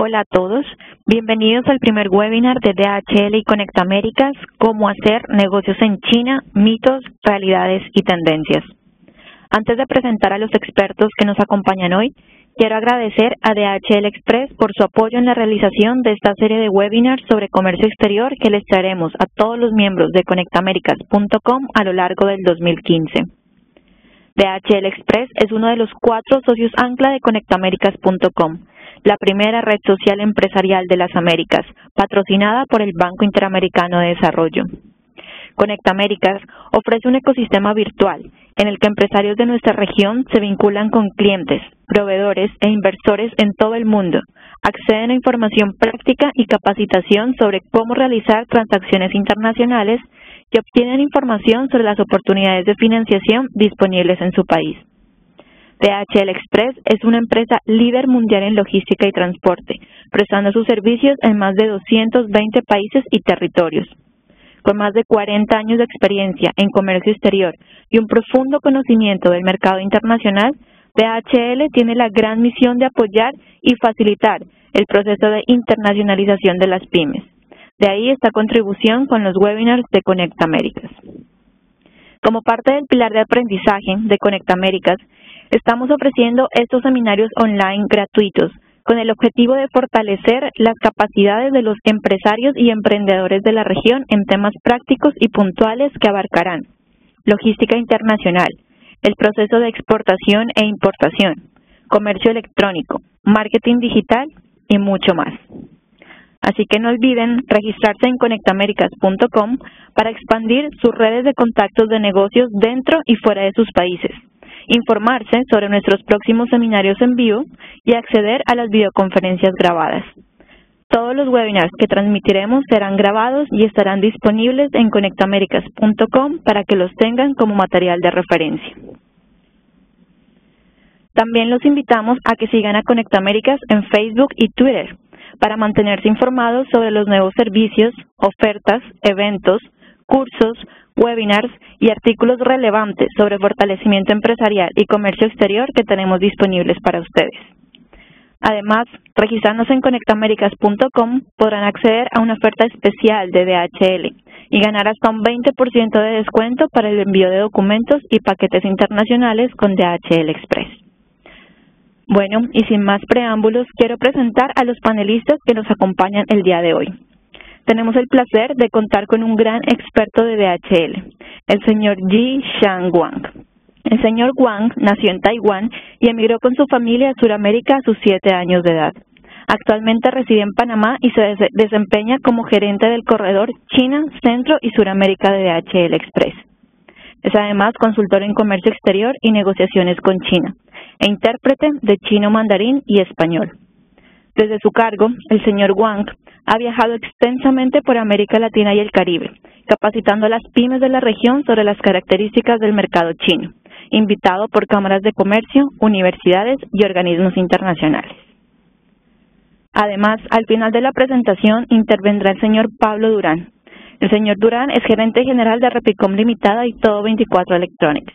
Hola a todos, bienvenidos al primer webinar de DHL y Conecta Américas, cómo hacer negocios en China, mitos, realidades y tendencias. Antes de presentar a los expertos que nos acompañan hoy, quiero agradecer a DHL Express por su apoyo en la realización de esta serie de webinars sobre comercio exterior que les traeremos a todos los miembros de conectamericas.com a lo largo del 2015. DHL Express es uno de los 4 socios ancla de conectamericas.com, la primera red social empresarial de las Américas, patrocinada por el Banco Interamericano de Desarrollo. Conecta Américas ofrece un ecosistema virtual en el que empresarios de nuestra región se vinculan con clientes, proveedores e inversores en todo el mundo, acceden a información práctica y capacitación sobre cómo realizar transacciones internacionales y obtienen información sobre las oportunidades de financiación disponibles en su país. DHL Express es una empresa líder mundial en logística y transporte, prestando sus servicios en más de 220 países y territorios. Con más de 40 años de experiencia en comercio exterior y un profundo conocimiento del mercado internacional, DHL tiene la gran misión de apoyar y facilitar el proceso de internacionalización de las pymes. De ahí esta contribución con los webinars de Conecta Américas. Como parte del pilar de aprendizaje de Conecta Américas, estamos ofreciendo estos seminarios online gratuitos con el objetivo de fortalecer las capacidades de los empresarios y emprendedores de la región en temas prácticos y puntuales que abarcarán logística internacional, el proceso de exportación e importación, comercio electrónico, marketing digital y mucho más. Así que no olviden registrarse en conectamericas.com para expandir sus redes de contactos de negocios dentro y fuera de sus países, informarse sobre nuestros próximos seminarios en vivo y acceder a las videoconferencias grabadas. Todos los webinars que transmitiremos serán grabados y estarán disponibles en conectamericas.com para que los tengan como material de referencia. También los invitamos a que sigan a Conecta Américas en Facebook y Twitter para mantenerse informados sobre los nuevos servicios, ofertas, eventos, cursos, webinars y artículos relevantes sobre fortalecimiento empresarial y comercio exterior que tenemos disponibles para ustedes. Además, registrándose en conectamericas.com podrán acceder a una oferta especial de DHL y ganar hasta un 20% de descuento para el envío de documentos y paquetes internacionales con DHL Express. Bueno, y sin más preámbulos, quiero presentar a los panelistas que nos acompañan el día de hoy. Tenemos el placer de contar con un gran experto de DHL, el señor Ji Shang Wang. El señor Wang nació en Taiwán y emigró con su familia a Sudamérica a sus 7 años de edad. Actualmente reside en Panamá y se desempeña como gerente del corredor China, Centro y Suramérica de DHL Express. Es además consultor en comercio exterior y negociaciones con China, e intérprete de chino mandarín y español. Desde su cargo, el señor Wang ha viajado extensamente por América Latina y el Caribe, capacitando a las pymes de la región sobre las características del mercado chino, invitado por cámaras de comercio, universidades y organismos internacionales. Además, al final de la presentación intervendrá el señor Pablo Durán. El señor Durán es gerente general de Repicom Limitada y Todo 24 Electronics,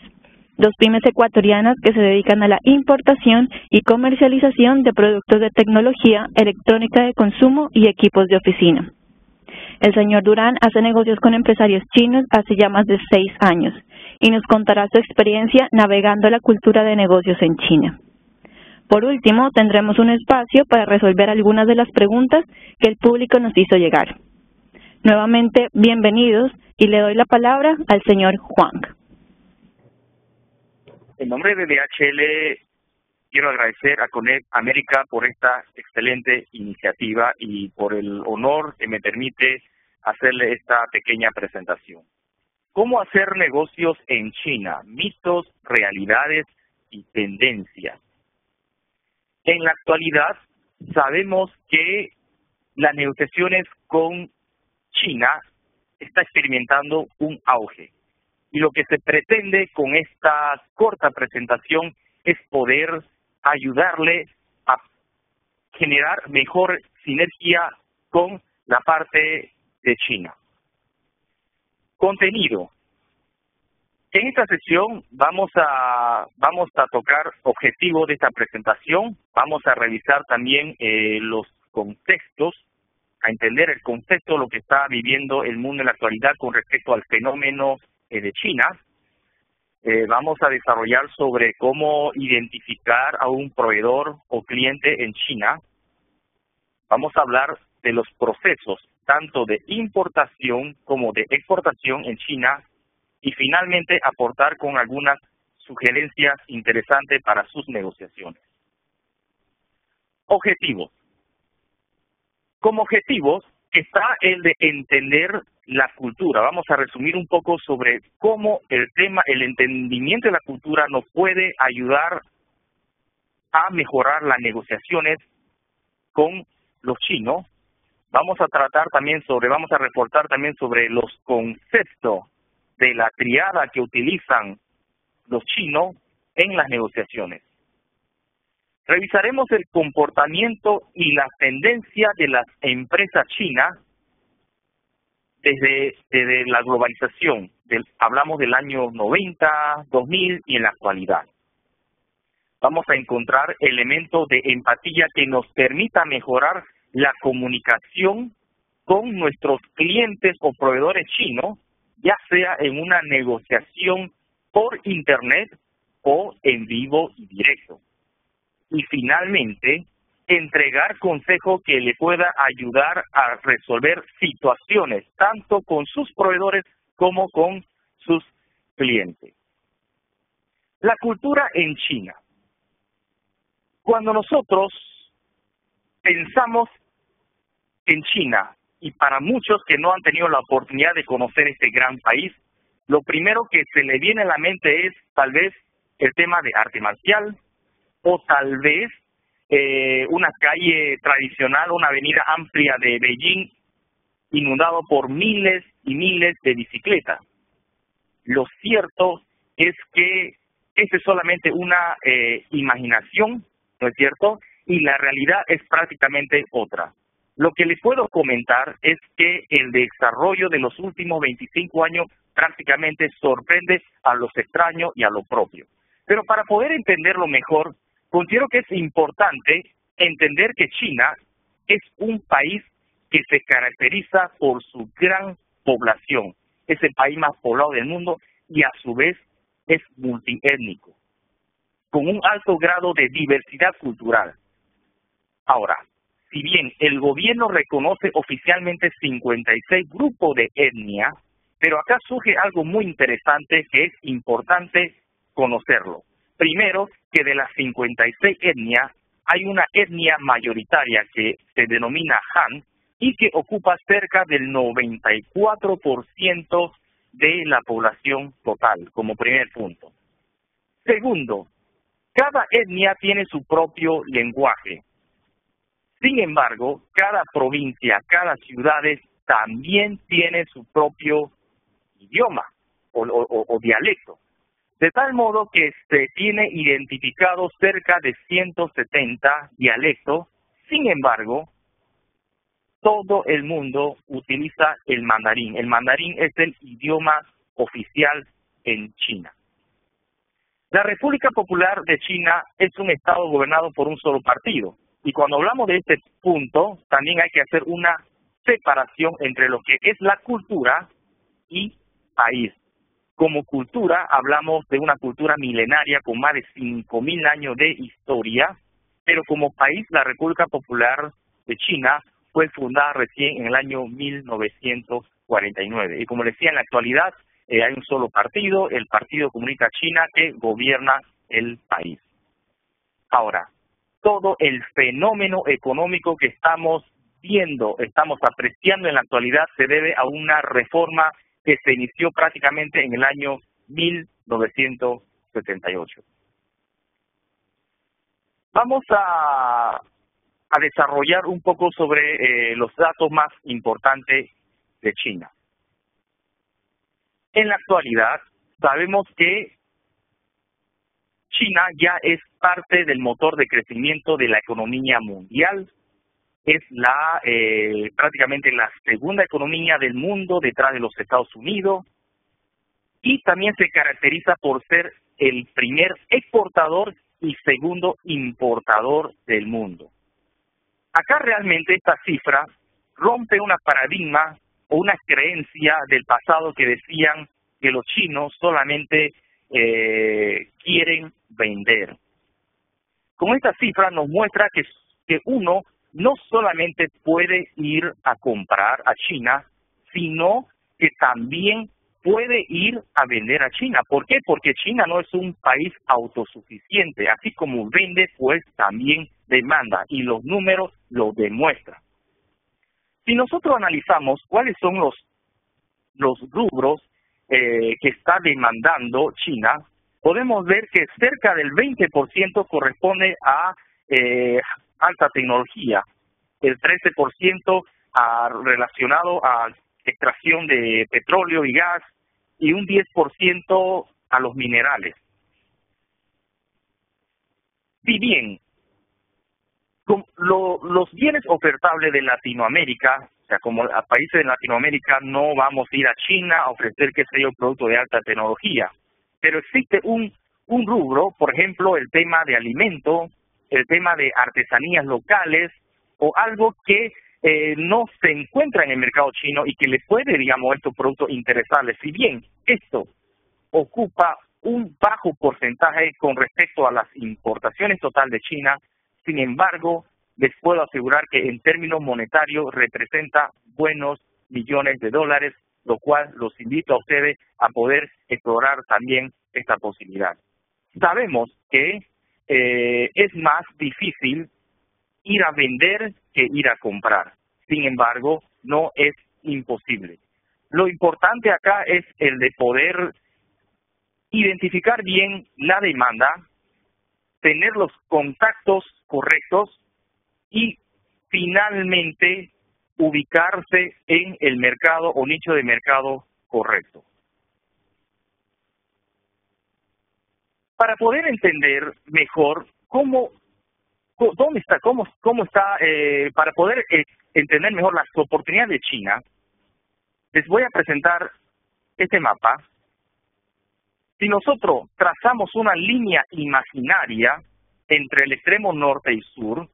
2 pymes ecuatorianas que se dedican a la importación y comercialización de productos de tecnología, electrónica de consumo y equipos de oficina. El señor Durán hace negocios con empresarios chinos hace ya más de 6 años y nos contará su experiencia navegando la cultura de negocios en China. Por último, tendremos un espacio para resolver algunas de las preguntas que el público nos hizo llegar. Nuevamente, bienvenidos y le doy la palabra al señor Wang. En nombre de DHL, quiero agradecer a Conecta América por esta excelente iniciativa y por el honor que me permite hacerle esta pequeña presentación. ¿Cómo hacer negocios en China? Mitos, realidades y tendencias. En la actualidad, sabemos que las negociaciones con China está experimentando un auge. Y lo que se pretende con esta corta presentación es poder ayudarle a generar mejor sinergia con la parte de China. Contenido. En esta sesión vamos a tocar objetivos de esta presentación, vamos a revisar también los contextos, a entender el contexto de lo que está viviendo el mundo en la actualidad con respecto al fenómeno de China. Vamos a desarrollar sobre cómo identificar a un proveedor o cliente en China. Vamos a hablar de los procesos, tanto de importación como de exportación en China, y finalmente aportar con algunas sugerencias interesantes para sus negociaciones. Objetivos. Como objetivos está el de entender la cultura. Vamos a resumir un poco sobre cómo el entendimiento de la cultura nos puede ayudar a mejorar las negociaciones con los chinos. Vamos a reportar también sobre los conceptos de la triada que utilizan los chinos en las negociaciones. Revisaremos el comportamiento y las tendencias de las empresas chinas desde la globalización. Hablamos del año 90, 2000 y en la actualidad. Vamos a encontrar elementos de empatía que nos permita mejorar la comunicación con nuestros clientes o proveedores chinos, ya sea en una negociación por Internet o en vivo y directo. Y finalmente, entregar consejo que le pueda ayudar a resolver situaciones, tanto con sus proveedores como con sus clientes. La cultura en China. Cuando nosotros pensamos en China, y para muchos que no han tenido la oportunidad de conocer este gran país, lo primero que se le viene a la mente es tal vez el tema de arte marcial, o tal vez una calle tradicional, una avenida amplia de Beijing, inundado por miles y miles de bicicletas. Lo cierto es que esta es solamente una imaginación, ¿no es cierto? Y la realidad es prácticamente otra. Lo que les puedo comentar es que el desarrollo de los últimos 25 años prácticamente sorprende a los extraños y a lo propio. Pero para poder entenderlo mejor, considero que es importante entender que China es un país que se caracteriza por su gran población. Es el país más poblado del mundo y a su vez es multiétnico, con un alto grado de diversidad cultural. Ahora, si bien el gobierno reconoce oficialmente 56 grupos de etnia, pero acá surge algo muy interesante que es importante conocerlo. Primero, que de las 56 etnias, hay una etnia mayoritaria que se denomina Han y que ocupa cerca del 94% de la población total, como primer punto. Segundo, cada etnia tiene su propio lenguaje. Sin embargo, cada provincia, cada ciudad también tiene su propio idioma o dialecto. De tal modo que se tiene identificado cerca de 170 dialectos. Sin embargo, todo el mundo utiliza el mandarín. El mandarín es el idioma oficial en China. La República Popular de China es un estado gobernado por un solo partido. Y cuando hablamos de este punto, también hay que hacer una separación entre lo que es la cultura y país. Como cultura, hablamos de una cultura milenaria con más de 5.000 años de historia, pero como país, la República Popular de China fue fundada recién en el año 1949. Y como decía, en la actualidad hay un solo partido, el Partido Comunista China, que gobierna el país. Ahora, todo el fenómeno económico que estamos viendo, estamos apreciando en la actualidad, se debe a una reforma que se inició prácticamente en el año 1978. Vamos a desarrollar un poco sobre los datos más importantes de China. En la actualidad, sabemos que China ya es parte del motor de crecimiento de la economía mundial. Es prácticamente la segunda economía del mundo detrás de los Estados Unidos y también se caracteriza por ser el primer exportador y segundo importador del mundo. Acá realmente esta cifra rompe una paradigma o una creencia del pasado que decían que los chinos solamente quieren vender. Con esta cifra nos muestra que uno no solamente puede ir a comprar a China, sino que también puede ir a vender a China. ¿Por qué? Porque China no es un país autosuficiente. Así como vende, pues también demanda, y los números lo demuestran. Si nosotros analizamos cuáles son los rubros que está demandando China, podemos ver que cerca del 20% corresponde a alta tecnología, el 13% relacionado a extracción de petróleo y gas, y un 10% a los minerales. Si bien los bienes ofertables de Latinoamérica, o sea, como a países de Latinoamérica no vamos a ir a China a ofrecer, qué sé yo, producto de alta tecnología, pero existe un rubro, por ejemplo, el tema de alimento, el tema de artesanías locales, o algo que no se encuentra en el mercado chino y que le puede, digamos, estos productos interesarles. Si bien esto ocupa un bajo porcentaje con respecto a las importaciones total de China, sin embargo, les puedo asegurar que en términos monetarios representa buenos millones de dólares, lo cual los invito a ustedes a poder explorar también esta posibilidad. Sabemos que es más difícil ir a vender que ir a comprar. Sin embargo, no es imposible. Lo importante acá es el de poder identificar bien la demanda, tener los contactos correctos y finalmente ubicarse en el mercado o nicho de mercado correcto. Para poder entender mejor para poder entender mejor las oportunidades de China, les voy a presentar este mapa. Si nosotros trazamos una línea imaginaria entre el extremo norte y sur,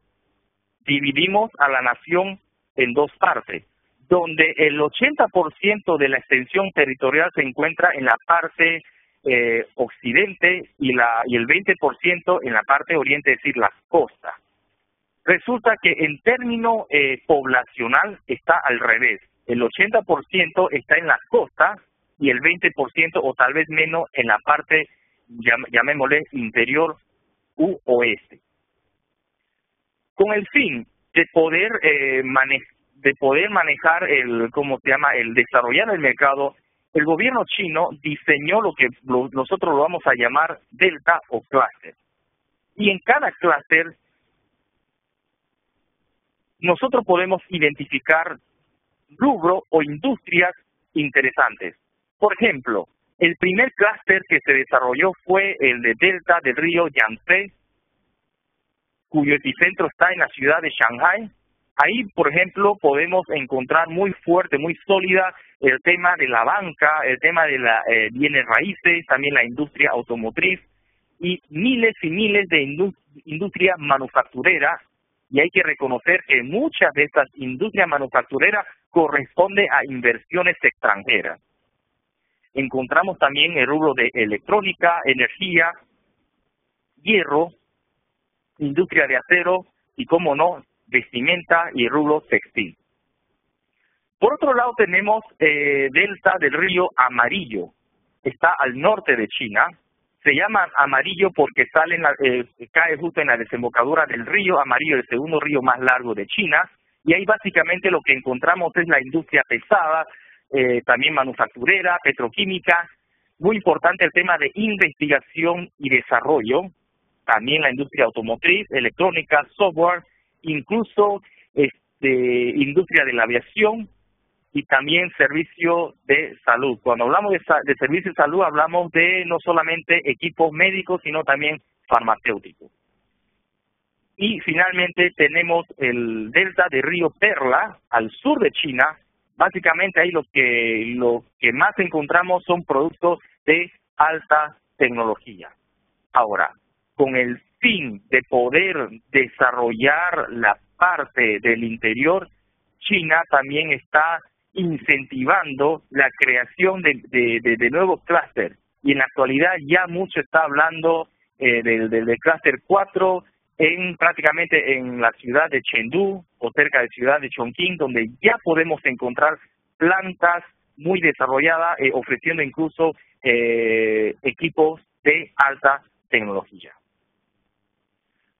dividimos a la nación en dos partes, donde el 80% de la extensión territorial se encuentra en la parte occidente y el 20% en la parte oriente, es decir, las costas. Resulta que en términos poblacional está al revés. El 80% está en las costas y el 20% o tal vez menos en la parte, llamémosle, interior u oeste. Con el fin de poder manejar el desarrollar el mercado, el gobierno chino diseñó lo que nosotros lo vamos a llamar delta o clúster. Y en cada clúster nosotros podemos identificar rubro o industrias interesantes. Por ejemplo, el primer clúster que se desarrolló fue el de delta del río Yangtze, cuyo epicentro está en la ciudad de Shanghái. Ahí, por ejemplo, podemos encontrar muy fuerte, muy sólida el tema de la banca, el tema de la bienes raíces, también la industria automotriz y miles de industrias manufactureras. Y hay que reconocer que muchas de estas industrias manufactureras corresponden a inversiones extranjeras. Encontramos también el rubro de electrónica, energía, hierro, industria de acero y, como no, vestimenta y rubro textil. Por otro lado tenemos delta del río Amarillo. Está al norte de China. Se llama Amarillo porque cae justo en la desembocadura del río Amarillo, el segundo río más largo de China. Y ahí básicamente lo que encontramos es la industria pesada, también manufacturera, petroquímica. Muy importante el tema de investigación y desarrollo. También la industria automotriz, electrónica, software, incluso industria de la aviación y también servicio de salud. Cuando hablamos de servicio de salud, hablamos de no solamente equipos médicos, sino también farmacéuticos. Y finalmente tenemos el delta de río Perla, al sur de China. Básicamente ahí lo que más encontramos son productos de alta tecnología. Ahora, con el fin de poder desarrollar la parte del interior, China también está incentivando la creación de nuevos clústeres. Y en la actualidad ya mucho está hablando del clúster 4 prácticamente en la ciudad de Chengdu o cerca de la ciudad de Chongqing, donde ya podemos encontrar plantas muy desarrolladas, ofreciendo incluso equipos de alta tecnología.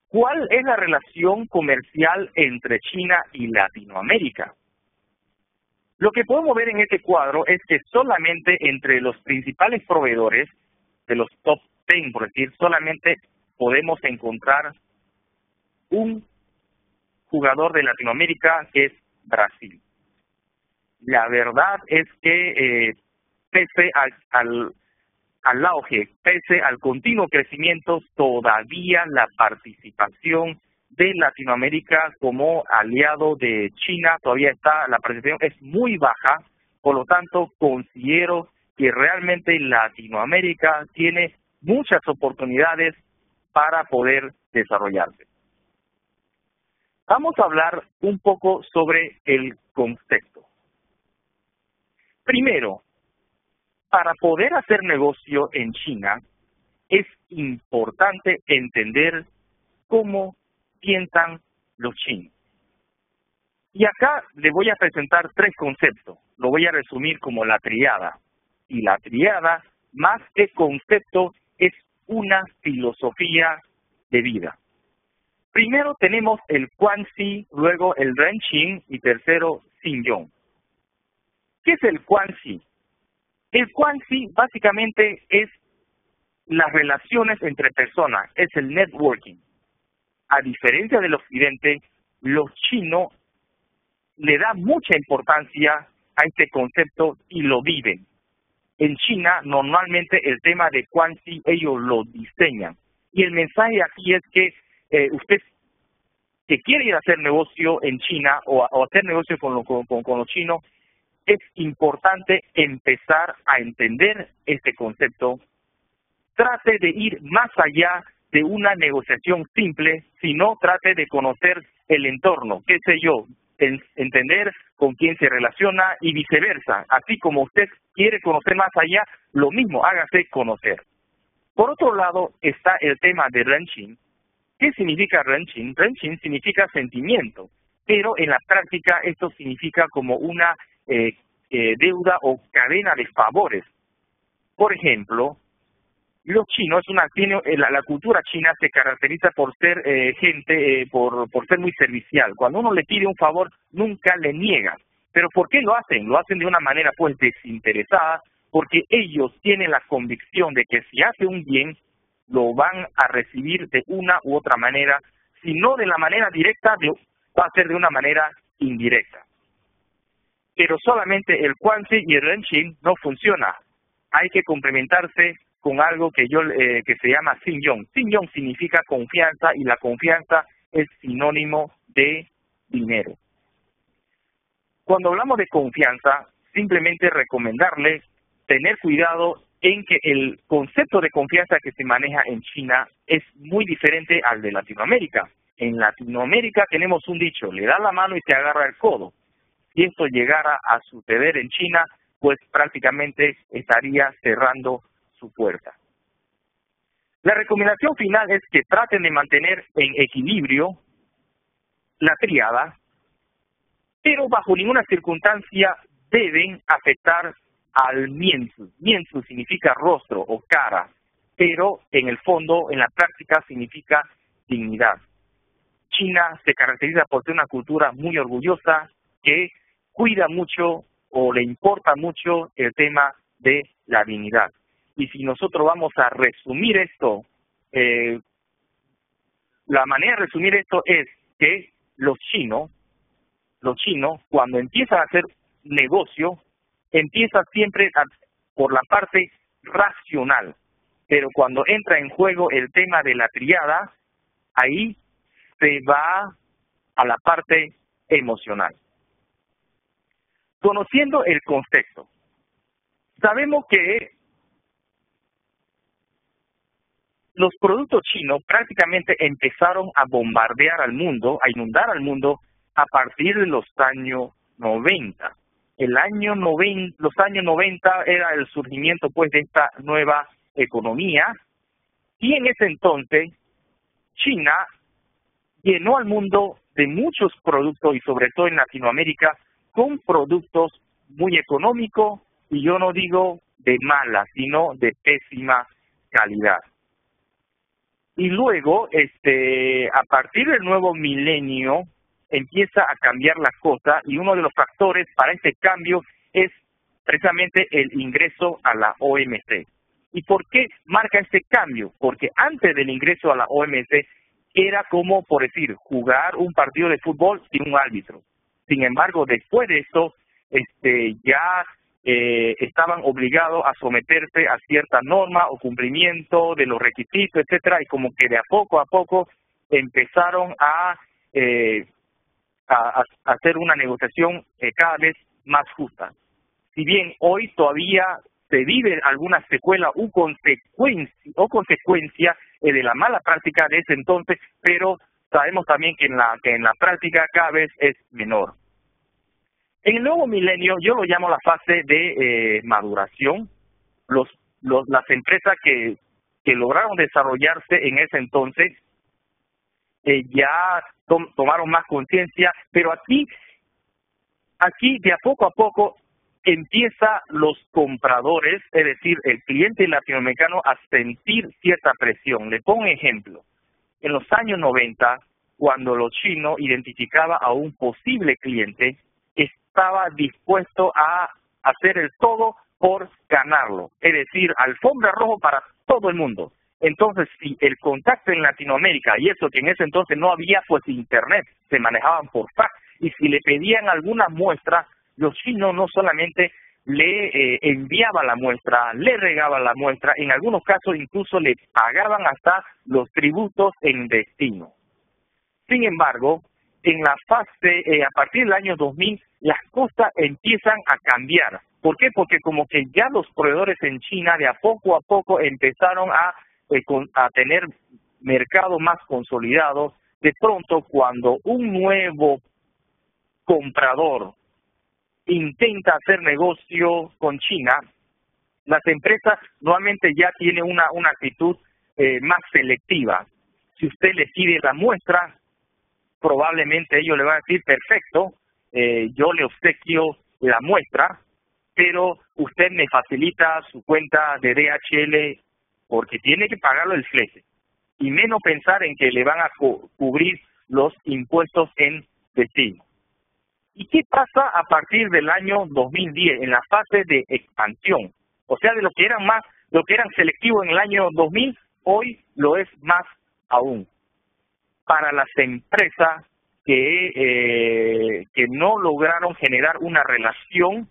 ¿Cuál es la relación comercial entre China y Latinoamérica? Lo que podemos ver en este cuadro es que solamente entre los principales proveedores de los top 10, por decir, solamente podemos encontrar un jugador de Latinoamérica, que es Brasil. La verdad es que pese al auge, pese al continuo crecimiento, todavía la participación de Latinoamérica como aliado de China todavía está, la participación es muy baja. Por lo tanto, considero que realmente Latinoamérica tiene muchas oportunidades para poder desarrollarse. Vamos a hablar un poco sobre el concepto. Primero, para poder hacer negocio en China, es importante entender cómo piensan los chinos. Y acá le voy a presentar tres conceptos. Lo voy a resumir como la triada. Y la triada, más que concepto, es una filosofía de vida. Primero tenemos el Guanxi, luego el Renqing y tercero Xingyong. ¿Qué es el Guanxi? El Guanxi básicamente es las relaciones entre personas, es el networking. A diferencia del occidente, los chinos le dan mucha importancia a este concepto y lo viven. En China, normalmente el tema de Guanxi ellos lo diseñan. Y el mensaje aquí es que usted que quiere ir a hacer negocio en China o hacer negocio con los chinos, es importante empezar a entender este concepto. Trate de ir más allá de una negociación simple, sino trate de conocer el entorno, qué sé yo, entender con quién se relaciona y viceversa. Así como usted quiere conocer más allá, lo mismo, hágase conocer. Por otro lado, está el tema de Renqing. ¿Qué significa Renqing? Renqing significa sentimiento, pero en la práctica esto significa como una deuda o cadena de favores. Por ejemplo, los chinos, la cultura china se caracteriza por ser por ser muy servicial. Cuando uno le pide un favor, nunca le niega. ¿Pero por qué lo hacen? Lo hacen de una manera pues desinteresada, porque ellos tienen la convicción de que si hace un bien, lo van a recibir de una u otra manera, si no de la manera directa, va a ser de una manera indirecta. Pero solamente el Guanxi y el Renqing no funciona. Hay que complementarse con algo que se llama Xingyong. Xingyong significa confianza y la confianza es sinónimo de dinero. Cuando hablamos de confianza, simplemente recomendarle tener cuidado en que el concepto de confianza que se maneja en China es muy diferente al de Latinoamérica. En Latinoamérica tenemos un dicho, le da la mano y te agarra el codo. Si esto llegara a suceder en China, pues prácticamente estaría cerrando su puerta. La recomendación final es que traten de mantener en equilibrio la triada, pero bajo ninguna circunstancia deben afectar al mianzi. Mianzi significa rostro o cara, pero en el fondo, en la práctica, significa dignidad. China se caracteriza por ser una cultura muy orgullosa que cuida mucho o le importa mucho el tema de la dignidad. Y si nosotros vamos a resumir esto, la manera de resumir esto es que los chinos, cuando empiezan a hacer negocio, empiezan siempre por la parte racional. Pero cuando entra en juego el tema de la triada, ahí se va a la parte emocional. Conociendo el contexto, sabemos que los productos chinos prácticamente empezaron a bombardear al mundo, a inundar al mundo a partir de los años 90. Los años 90 era el surgimiento pues de esta nueva economía, y en ese entonces China llenó al mundo de muchos productos, y sobre todo en Latinoamérica, con productos muy económicos, y yo no digo de mala, sino de pésima calidad. Y luego, a partir del nuevo milenio, empieza a cambiar las cosas, y uno de los factores para este cambio es precisamente el ingreso a la OMC. ¿Y por qué marca este cambio? Porque antes del ingreso a la OMC era como, por decir, jugar un partido de fútbol sin un árbitro. Sin embargo, después de eso, ya estaban obligados a someterse a cierta norma o cumplimiento de los requisitos, etcétera, y como que de a poco empezaron a hacer una negociación cada vez más justa. Si bien hoy todavía se vive alguna secuela o consecuencia de la mala práctica de ese entonces, pero sabemos también que en la práctica cada vez es menor. En el nuevo milenio yo lo llamo la fase de maduración. Las empresas que lograron desarrollarse en ese entonces ya tomaron más conciencia, pero aquí de a poco empieza los compradores, es decir, el cliente latinoamericano, a sentir cierta presión. Le pongo un ejemplo. En los años 90, cuando los chinos identificaban a un posible cliente, estaba dispuesto a hacer el todo por ganarlo, es decir, alfombra roja para todo el mundo. Entonces, si el contacto en Latinoamérica, y eso que en ese entonces no había pues internet, se manejaban por fax, y si le pedían alguna muestra, los chinos no solamente le enviaban la muestra, le regaban la muestra, en algunos casos incluso le pagaban hasta los tributos en destino. Sin embargo, en la fase, a partir del año 2000, las cosas empiezan a cambiar. ¿Por qué? Porque como que ya los proveedores en China de a poco empezaron a tener mercados más consolidados. De pronto, cuando un nuevo comprador intenta hacer negocio con China, las empresas nuevamente ya tienen una actitud más selectiva. Si usted le pide la muestra, probablemente ellos le van a decir, perfecto, yo le obsequio la muestra, pero usted me facilita su cuenta de DHL porque tiene que pagarlo el flete, y menos pensar en que le van a cubrir los impuestos en destino. ¿Y qué pasa a partir del año 2010, en la fase de expansión? O sea, de lo que eran selectivos en el año 2000, hoy lo es más aún. Para las empresas que no lograron generar una relación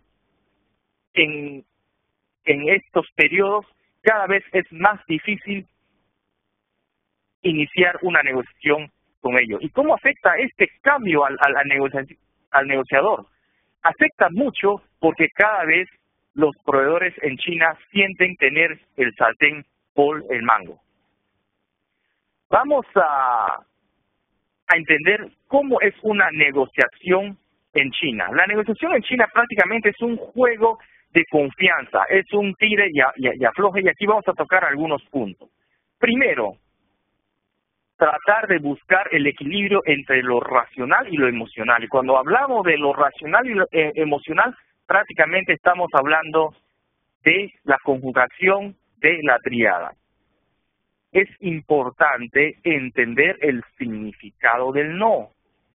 en estos periodos, cada vez es más difícil iniciar una negociación con ellos. ¿Y cómo afecta este cambio al negociador? Afecta mucho porque cada vez los proveedores en China sienten tener el sartén por el mango. Vamos a entender cómo es una negociación en China. La negociación en China prácticamente es un juego de confianza, es un tire y afloje, y aquí vamos a tocar algunos puntos. Primero, tratar de buscar el equilibrio entre lo racional y lo emocional. Y cuando hablamos de lo racional y lo emocional, prácticamente estamos hablando de la conjugación de la tríada. Es importante entender el significado del no.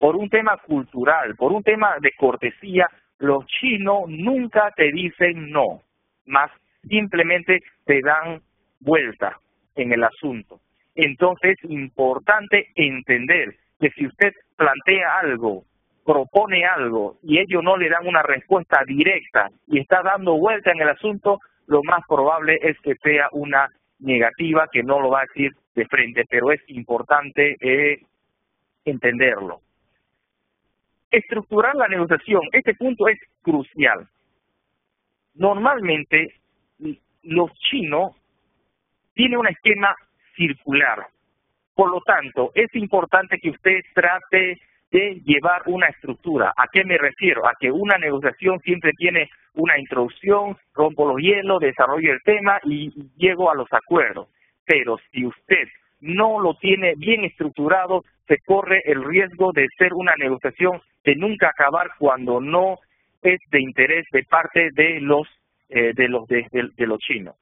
Por un tema cultural, por un tema de cortesía, los chinos nunca te dicen no, más simplemente te dan vuelta en el asunto. Entonces es importante entender que si usted plantea algo, propone algo, y ellos no le dan una respuesta directa y está dando vuelta en el asunto, lo más probable es que sea una negativa, que no lo va a decir de frente, pero es importante entenderlo. Estructurar la negociación, este punto es crucial. Normalmente los chinos tienen un esquema circular. Por lo tanto, es importante que usted trate de llevar una estructura. ¿A qué me refiero? A que una negociación siempre tiene una introducción, rompo los hielos, desarrollo el tema y llego a los acuerdos. Pero si usted no lo tiene bien estructurado, se corre el riesgo de ser una negociación de nunca acabar cuando no es de interés de parte de los chinos.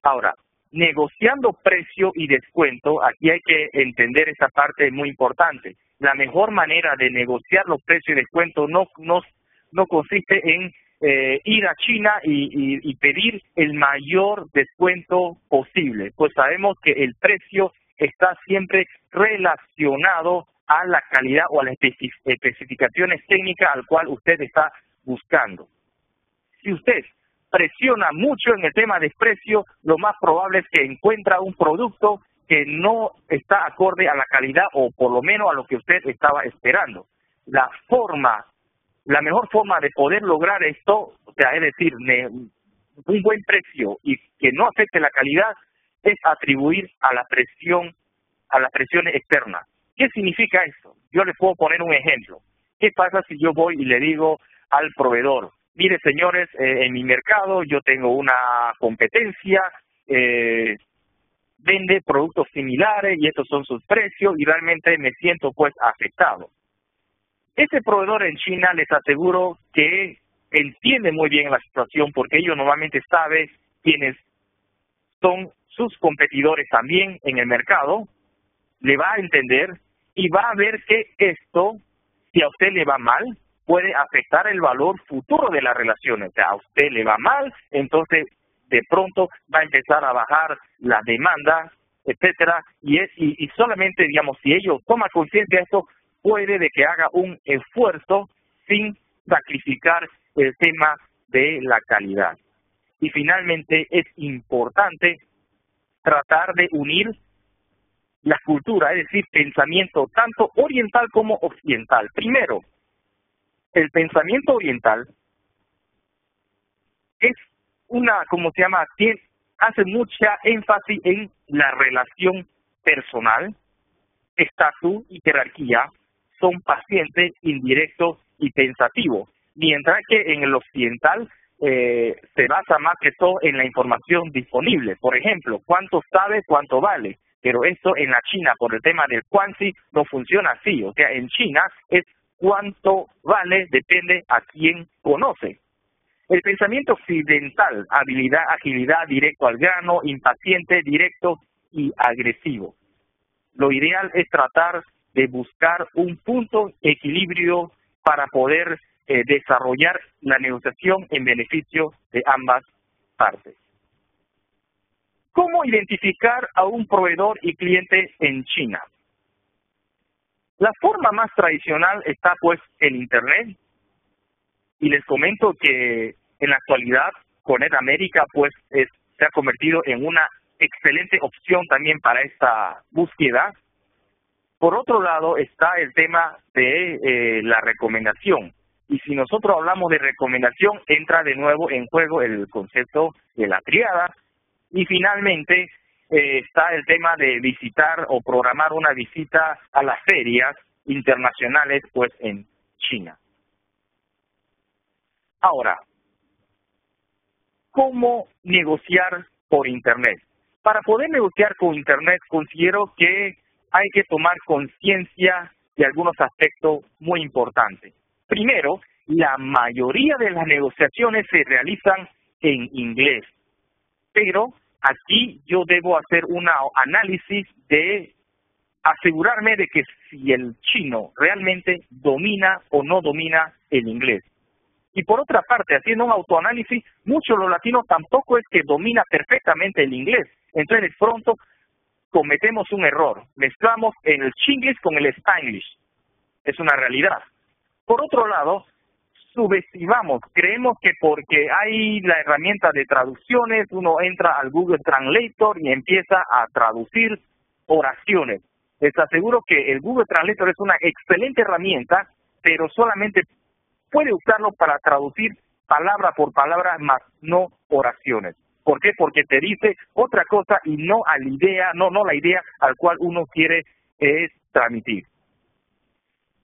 Ahora, negociando precio y descuento, aquí hay que entender esa parte muy importante. La mejor manera de negociar los precios y descuentos no consiste en ir a China y pedir el mayor descuento posible, pues sabemos que el precio está siempre relacionado a la calidad o a las especificaciones técnicas al cual usted está buscando. Si usted presiona mucho en el tema de precio, lo más probable es que encuentra un producto que no está acorde a la calidad o por lo menos a lo que usted estaba esperando. La mejor forma de poder lograr esto, o sea, es decir, un buen precio y que no afecte la calidad, es atribuir a las presiones externas. ¿Qué significa esto? Yo les puedo poner un ejemplo. ¿Qué pasa si yo voy y le digo al proveedor: mire, señores, en mi mercado yo tengo una competencia, vende productos similares y estos son sus precios y realmente me siento pues afectado? Ese proveedor en China, les aseguro que entiende muy bien la situación porque ellos normalmente saben quiénes son sus competidores también en el mercado, le va a entender y va a ver que esto, si a usted le va mal, puede afectar el valor futuro de las relaciones. O sea, a usted le va mal, entonces de pronto va a empezar a bajar la demanda, etcétera, y solamente, digamos, si ellos toman conciencia de esto, puede de que haga un esfuerzo sin sacrificar el tema de la calidad. Y finalmente es importante tratar de unir las culturas, es decir, pensamiento tanto oriental como occidental. Primero, el pensamiento oriental es hace mucha énfasis en la relación personal, estatus y jerarquía, son pacientes, indirectos y pensativos, mientras que en el occidental se basa más que todo en la información disponible. Por ejemplo, cuánto sabe, cuánto vale, pero esto en la China, por el tema del Quanxi, no funciona así. O sea, en China es cuánto vale, depende a quién conoce. El pensamiento occidental, habilidad, agilidad, directo al grano, impaciente, directo y agresivo. Lo ideal es tratar de buscar un punto de equilibrio para poder desarrollar la negociación en beneficio de ambas partes. ¿Cómo identificar a un proveedor y cliente en China? La forma más tradicional está pues en Internet, y les comento que en la actualidad Connect América pues se ha convertido en una excelente opción también para esta búsqueda. Por otro lado está el tema de la recomendación. Y si nosotros hablamos de recomendación, entra de nuevo en juego el concepto de la triada. Y finalmente está el tema de visitar o programar una visita a las ferias internacionales pues en China. Ahora, ¿cómo negociar por Internet? Para poder negociar con Internet considero que hay que tomar conciencia de algunos aspectos muy importantes. Primero, la mayoría de las negociaciones se realizan en inglés, pero aquí yo debo hacer un análisis de asegurarme de que si el chino realmente domina o no domina el inglés. Y por otra parte, haciendo un autoanálisis, muchos de los latinos tampoco es que domina perfectamente el inglés. Entonces, de pronto, cometemos un error. Mezclamos el chinglish con el spanglish. Es una realidad. Por otro lado, subestimamos, creemos que porque hay la herramienta de traducciones, uno entra al Google Translator y empieza a traducir oraciones. Les aseguro que el Google Translator es una excelente herramienta, pero solamente puede usarlo para traducir palabra por palabra, más no oraciones. ¿Por qué? Porque te dice otra cosa y no a la idea, no la idea al cual uno quiere transmitir.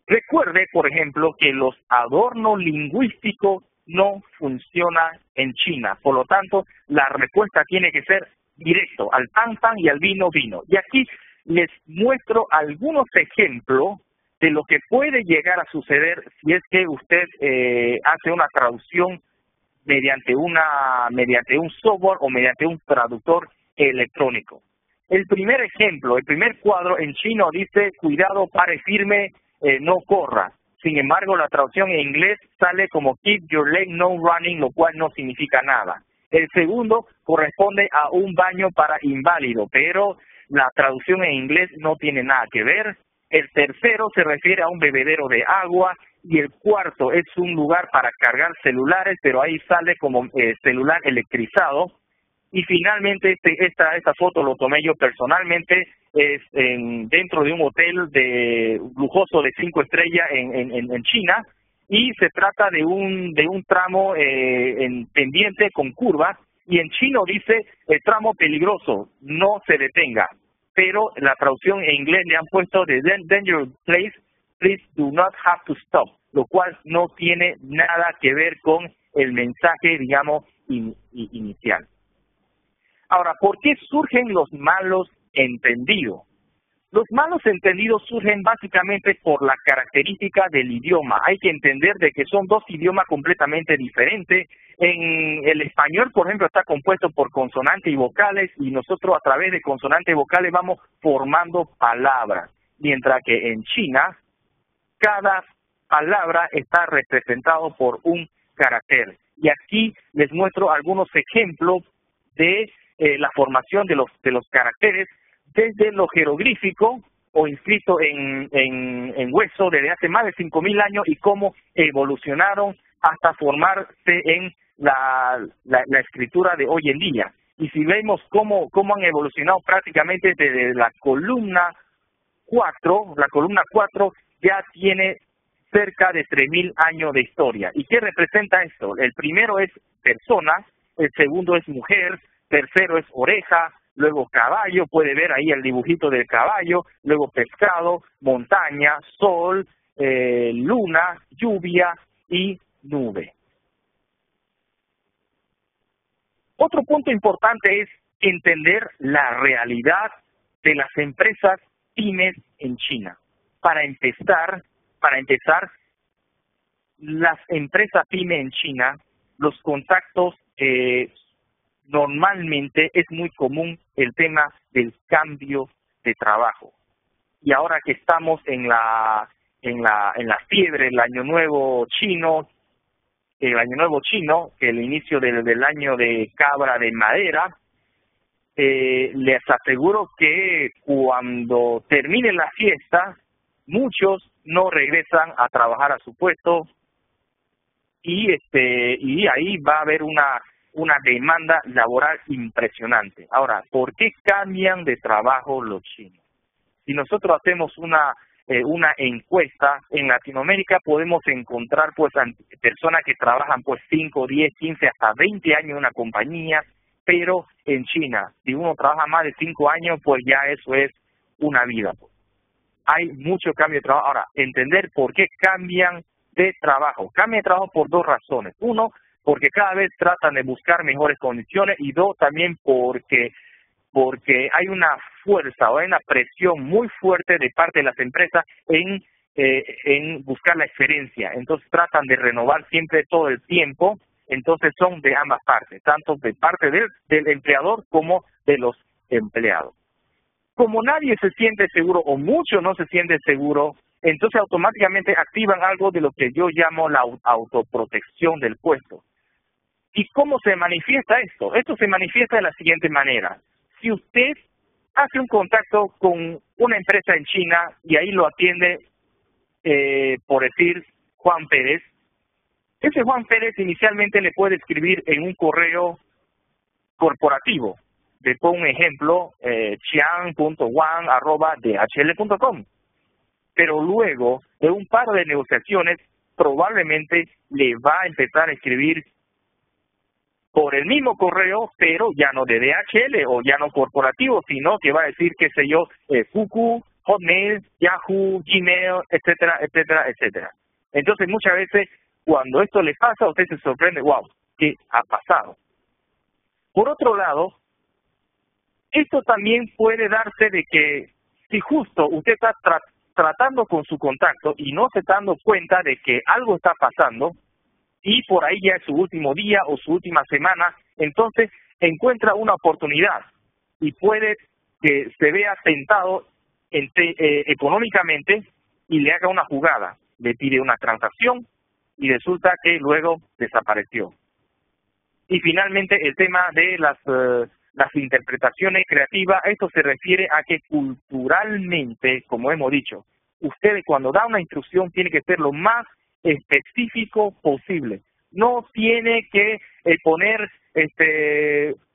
Recuerde, por ejemplo, que los adornos lingüísticos no funcionan en China. Por lo tanto, la respuesta tiene que ser directo, al pan, pan y al vino, vino. Y aquí les muestro algunos ejemplos de lo que puede llegar a suceder si es que usted hace una traducción mediante un software o mediante un traductor electrónico. El primer ejemplo, el primer cuadro en chino dice, cuidado, pare firme, no corra. Sin embargo, la traducción en inglés sale como keep your leg no running, lo cual no significa nada. El segundo corresponde a un baño para inválido, pero la traducción en inglés no tiene nada que ver. El tercero se refiere a un bebedero de agua y el cuarto es un lugar para cargar celulares, pero ahí sale como celular electrizado. Y finalmente esta foto lo tomé yo personalmente, es dentro de un hotel lujoso de 5 estrellas en China, y se trata de un tramo en pendiente con curvas, y en chino dice tramo peligroso, no se detenga. Pero la traducción en inglés le han puesto de dangerous place, please do not have to stop, lo cual no tiene nada que ver con el mensaje, digamos, inicial. Ahora, ¿por qué surgen los malos entendidos? Los malos entendidos surgen básicamente por la característica del idioma. Hay que entender de que son dos idiomas completamente diferentes. En el español, por ejemplo, está compuesto por consonantes y vocales, y nosotros a través de consonantes y vocales vamos formando palabras. Mientras que en China, cada palabra está representado por un carácter. Y aquí les muestro algunos ejemplos de la formación de los caracteres desde lo jeroglífico o inscrito en hueso desde hace más de 5.000 años y cómo evolucionaron hasta formarse en la escritura de hoy en día. Y si vemos cómo han evolucionado prácticamente desde la columna 4 ya tiene cerca de 3.000 años de historia. ¿Y qué representa esto? El primero es persona, el segundo es mujer, tercero es oreja, luego caballo, puede ver ahí el dibujito del caballo, luego pescado, montaña, sol, luna, lluvia y nube. Otro punto importante es entender la realidad de las empresas pymes en China. Para empezar, las empresas pymes en China, los contactos normalmente es muy común el tema del cambio de trabajo. Y ahora que estamos en la fiebre del Año Nuevo chino, que el inicio del año de cabra de madera, les aseguro que cuando termine la fiesta, muchos no regresan a trabajar a su puesto, y ahí va a haber una demanda laboral impresionante. Ahora, ¿por qué cambian de trabajo los chinos? Si nosotros hacemos una encuesta en Latinoamérica, podemos encontrar pues personas que trabajan pues 5, 10, 15, hasta 20 años en una compañía, pero en China, si uno trabaja más de 5 años, pues ya eso es una vida. Hay mucho cambio de trabajo. Ahora, entender por qué cambian de trabajo. Cambian de trabajo por dos razones. Uno, porque cada vez tratan de buscar mejores condiciones, y dos, también porque hay una fuerza o hay una presión muy fuerte de parte de las empresas en buscar la excelencia. Entonces tratan de renovar siempre todo el tiempo. Entonces son de ambas partes, tanto de parte del empleador como de los empleados. Como nadie se siente seguro o muchos no se sienten seguros, entonces automáticamente activan algo de lo que yo llamo la autoprotección del puesto. ¿Y cómo se manifiesta esto? Esto se manifiesta de la siguiente manera. Si usted hace un contacto con una empresa en China y ahí lo atiende, por decir, Juan Pérez, ese Juan Pérez inicialmente le puede escribir en un correo corporativo. Le pongo un ejemplo, chiang.wang@dhl.com. Pero luego de un par de negociaciones, probablemente le va a empezar a escribir por el mismo correo, pero ya no de DHL o ya no corporativo, sino que va a decir, qué sé yo, QQ, Hotmail, Yahoo, Gmail, etcétera, etcétera, etcétera. Entonces, muchas veces, cuando esto le pasa, usted se sorprende, wow, ¿qué ha pasado? Por otro lado, esto también puede darse de que si justo usted está tratando con su contacto y no se está dando cuenta de que algo está pasando, y por ahí ya es su último día o su última semana, entonces encuentra una oportunidad y puede que se vea tentado económicamente y le haga una jugada, le pide una transacción y resulta que luego desapareció. Y finalmente el tema de las interpretaciones creativas, esto se refiere a que culturalmente, como hemos dicho, usted cuando da una instrucción tiene que ser lo más específico posible. No tiene que poner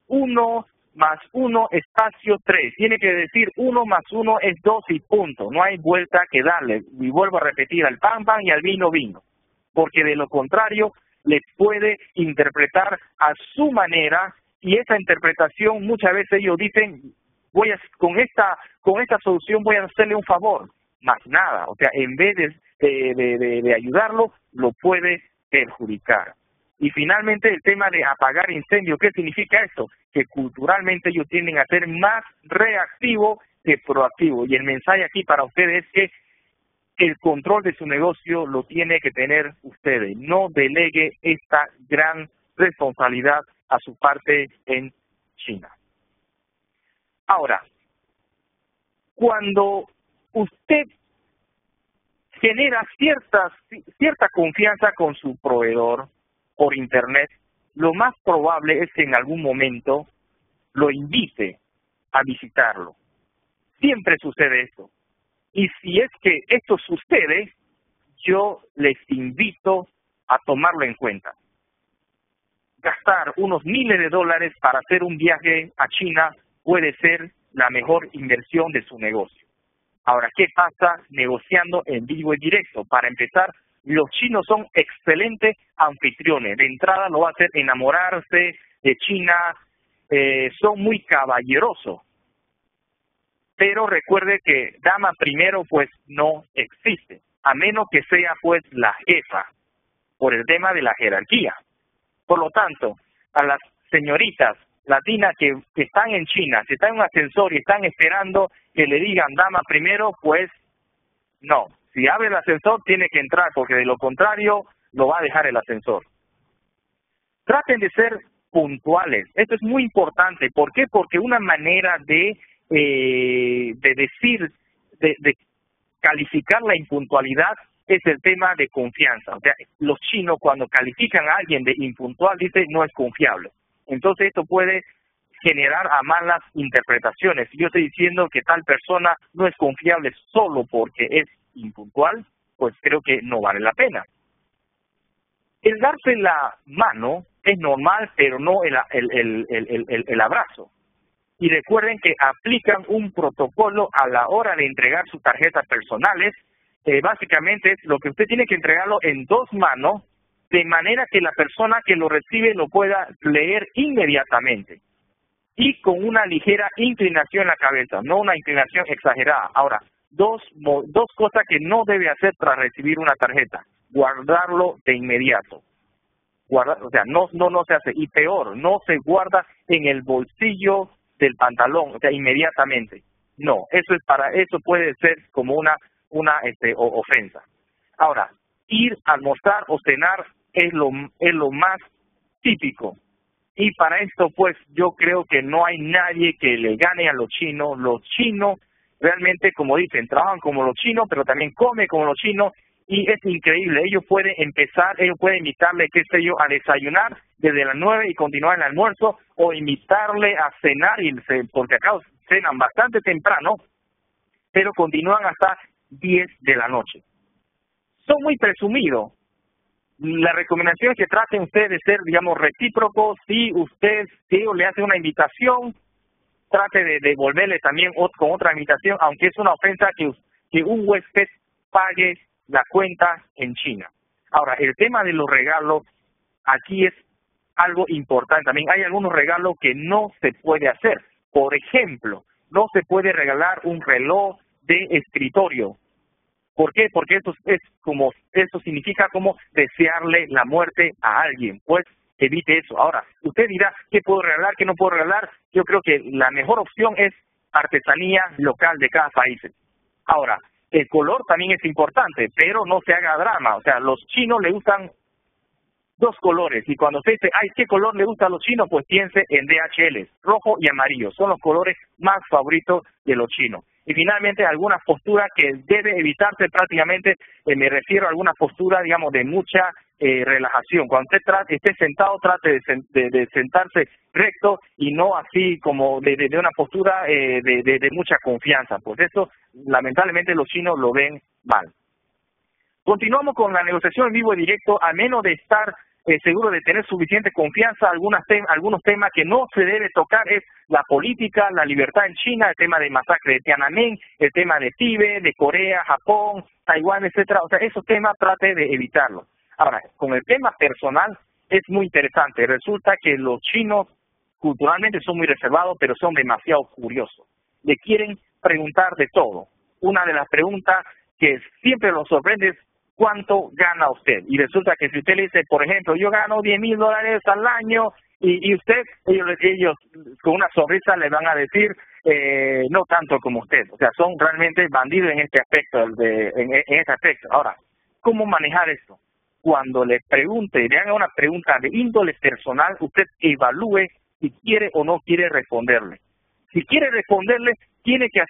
1 más 1 espacio 3. Tiene que decir 1 más 1 es 2 y punto. No hay vuelta que darle. Y vuelvo a repetir, al pan pan y al vino vino. Porque de lo contrario le puede interpretar a su manera y esa interpretación muchas veces ellos dicen con esta solución voy a hacerle un favor. Más nada, o sea, en vez de ayudarlo, lo puede perjudicar. Y finalmente el tema de apagar incendios, ¿qué significa esto? Que culturalmente ellos tienden a ser más reactivos que proactivos. Y el mensaje aquí para ustedes es que el control de su negocio lo tiene que tener ustedes. No delegue esta gran responsabilidad a su parte en China. Ahora, cuando usted genera cierta confianza con su proveedor por Internet, lo más probable es que en algún momento lo invite a visitarlo. Siempre sucede esto. Y si es que esto sucede, yo les invito a tomarlo en cuenta. Gastar unos miles de dólares para hacer un viaje a China puede ser la mejor inversión de su negocio. Ahora, ¿qué pasa negociando en vivo y directo? Para empezar, los chinos son excelentes anfitriones. De entrada lo va a hacer enamorarse de China, son muy caballerosos. Pero recuerde que dama primero pues no existe, a menos que sea pues la jefa, por el tema de la jerarquía. Por lo tanto, a las señoritas latinas que están en China, si están en un ascensor y están esperando que le digan dama primero, pues no. Si abre el ascensor tiene que entrar, porque de lo contrario lo va a dejar el ascensor. Traten de ser puntuales. Esto es muy importante. ¿Por qué? Porque una manera de calificar la impuntualidad es el tema de confianza. O sea, los chinos cuando califican a alguien de impuntual dicen no es confiable. Entonces esto puede generar a malas interpretaciones. Si yo estoy diciendo que tal persona no es confiable solo porque es impuntual, pues creo que no vale la pena. El darse la mano es normal, pero no el abrazo. Y recuerden que aplican un protocolo a la hora de entregar sus tarjetas personales. Básicamente es lo que usted tiene que entregarlo en 2 manos, de manera que la persona que lo recibe lo pueda leer inmediatamente. Y con una ligera inclinación en la cabeza, no una inclinación exagerada. Ahora, dos cosas que no debe hacer tras recibir una tarjeta. Guardarlo de inmediato. O sea, no se hace. Y peor, no se guarda en el bolsillo del pantalón, o sea, inmediatamente. No, eso puede ser como una ofensa. Ahora, ir a almorzar o cenar es lo más típico. Y para esto, pues, yo creo que no hay nadie que le gane a los chinos. Los chinos realmente, como dicen, trabajan como los chinos, pero también comen como los chinos. Y es increíble, ellos pueden invitarle, qué sé yo, a desayunar desde las 9 y continuar el almuerzo, o invitarle a cenar, porque acá cenan bastante temprano, pero continúan hasta 10 de la noche. Son muy presumidos. La recomendación es que traten ustedes de ser, digamos, recíprocos. Si ellos le hacen una invitación, trate de devolverle también con otra invitación, aunque es una ofensa que un huésped pague la cuenta en China. Ahora, el tema de los regalos aquí es algo importante también. Hay algunos regalos que no se puede hacer. Por ejemplo, no se puede regalar un reloj de escritorio. ¿Por qué? Porque eso significa como desearle la muerte a alguien. Pues evite eso. Ahora, usted dirá, ¿qué puedo regalar, qué no puedo regalar? Yo creo que la mejor opción es artesanía local de cada país. Ahora, el color también es importante, pero no se haga drama. O sea, los chinos le gustan dos colores, y cuando usted dice, ay, ¿qué color le gusta a los chinos? Pues piense en DHL, rojo y amarillo, son los colores más favoritos de los chinos. Y finalmente, algunas posturas que debe evitarse prácticamente, me refiero a alguna postura, digamos, de mucha relajación. Cuando usted esté sentado, trate de sentarse recto y no así como de una postura de mucha confianza. Pues eso, lamentablemente, los chinos lo ven mal. Continuamos con la negociación en vivo y directo, a menos de estar seguro de tener suficiente confianza. Algunos temas que no se debe tocar es la política, la libertad en China, el tema de masacre de Tiananmen, el tema de Tíbet, de Corea, Japón, Taiwán, etcétera. O sea, esos temas trate de evitarlos. Ahora, con el tema personal es muy interesante. Resulta que los chinos culturalmente son muy reservados, pero son demasiado curiosos. Le quieren preguntar de todo. Una de las preguntas que siempre los sorprende es ¿cuánto gana usted? Y resulta que si usted le dice, por ejemplo, yo gano $10,000 al año, y usted, ellos con una sonrisa le van a decir, no tanto como usted. O sea, son realmente bandidos en este aspecto, en este aspecto. Ahora, ¿cómo manejar esto? Cuando le haga una pregunta de índole personal, usted evalúe si quiere o no quiere responderle. Si quiere responderle, tiene que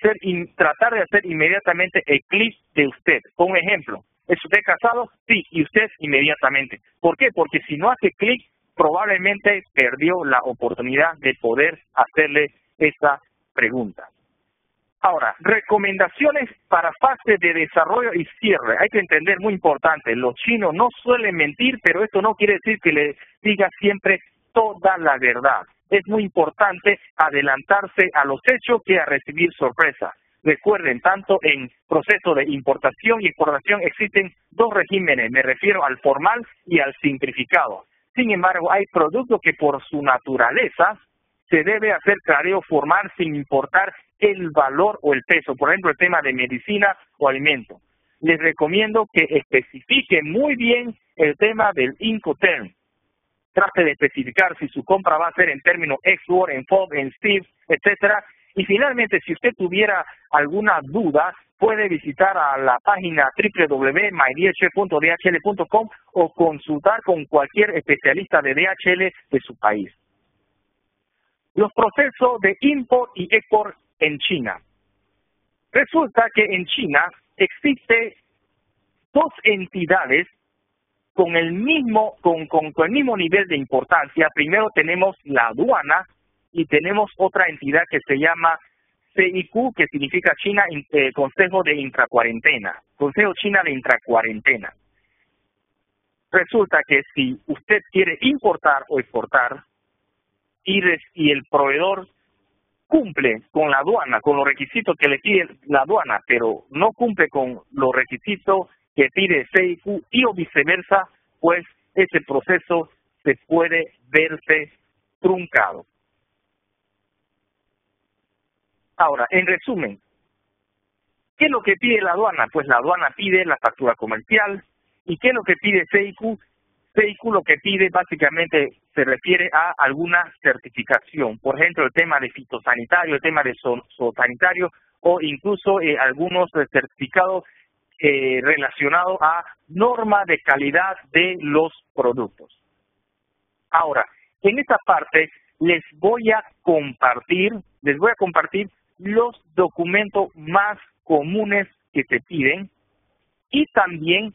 tratar de hacer inmediatamente el clic de usted. Por un ejemplo, ¿es usted casado? Sí, y usted inmediatamente. ¿Por qué? Porque si no hace clic, probablemente perdió la oportunidad de poder hacerle esa pregunta. Ahora, recomendaciones para fase de desarrollo y cierre. Hay que entender, muy importante, los chinos no suelen mentir, pero esto no quiere decir que le diga siempre toda la verdad. Es muy importante adelantarse a los hechos que a recibir sorpresa. Recuerden, tanto en proceso de importación y exportación existen dos regímenes, me refiero al formal y al simplificado. Sin embargo, hay productos que por su naturaleza se debe hacer clareo formal sin importar el valor o el peso. Por ejemplo, el tema de medicina o alimento. Les recomiendo que especifiquen muy bien el tema del Incoterm. Trate de especificar si su compra va a ser en términos Export, en FOB, en STIF, etcétera. Y finalmente, si usted tuviera alguna duda, puede visitar a la página www.mydhl.dhl.com o consultar con cualquier especialista de DHL de su país. Los procesos de import y export en China. Resulta que en China existe dos entidades con el mismo nivel de importancia. Primero tenemos la aduana y tenemos otra entidad que se llama CIQ, que significa Consejo de Intracuarentena, Consejo China de Intracuarentena. Resulta que si usted quiere importar o exportar y el proveedor cumple con la aduana, con los requisitos que le pide la aduana, pero no cumple con los requisitos que pide CIQ y o viceversa, pues ese proceso se puede verse truncado. Ahora, en resumen, ¿qué es lo que pide la aduana? Pues la aduana pide la factura comercial. ¿Y qué es lo que pide CIQ? CIQ lo que pide básicamente se refiere a alguna certificación. Por ejemplo, el tema de fitosanitario, el tema de zoosanitario o incluso algunos certificados relacionados a norma de calidad de los productos. Ahora, en esta parte les voy a compartir los documentos más comunes que se piden y también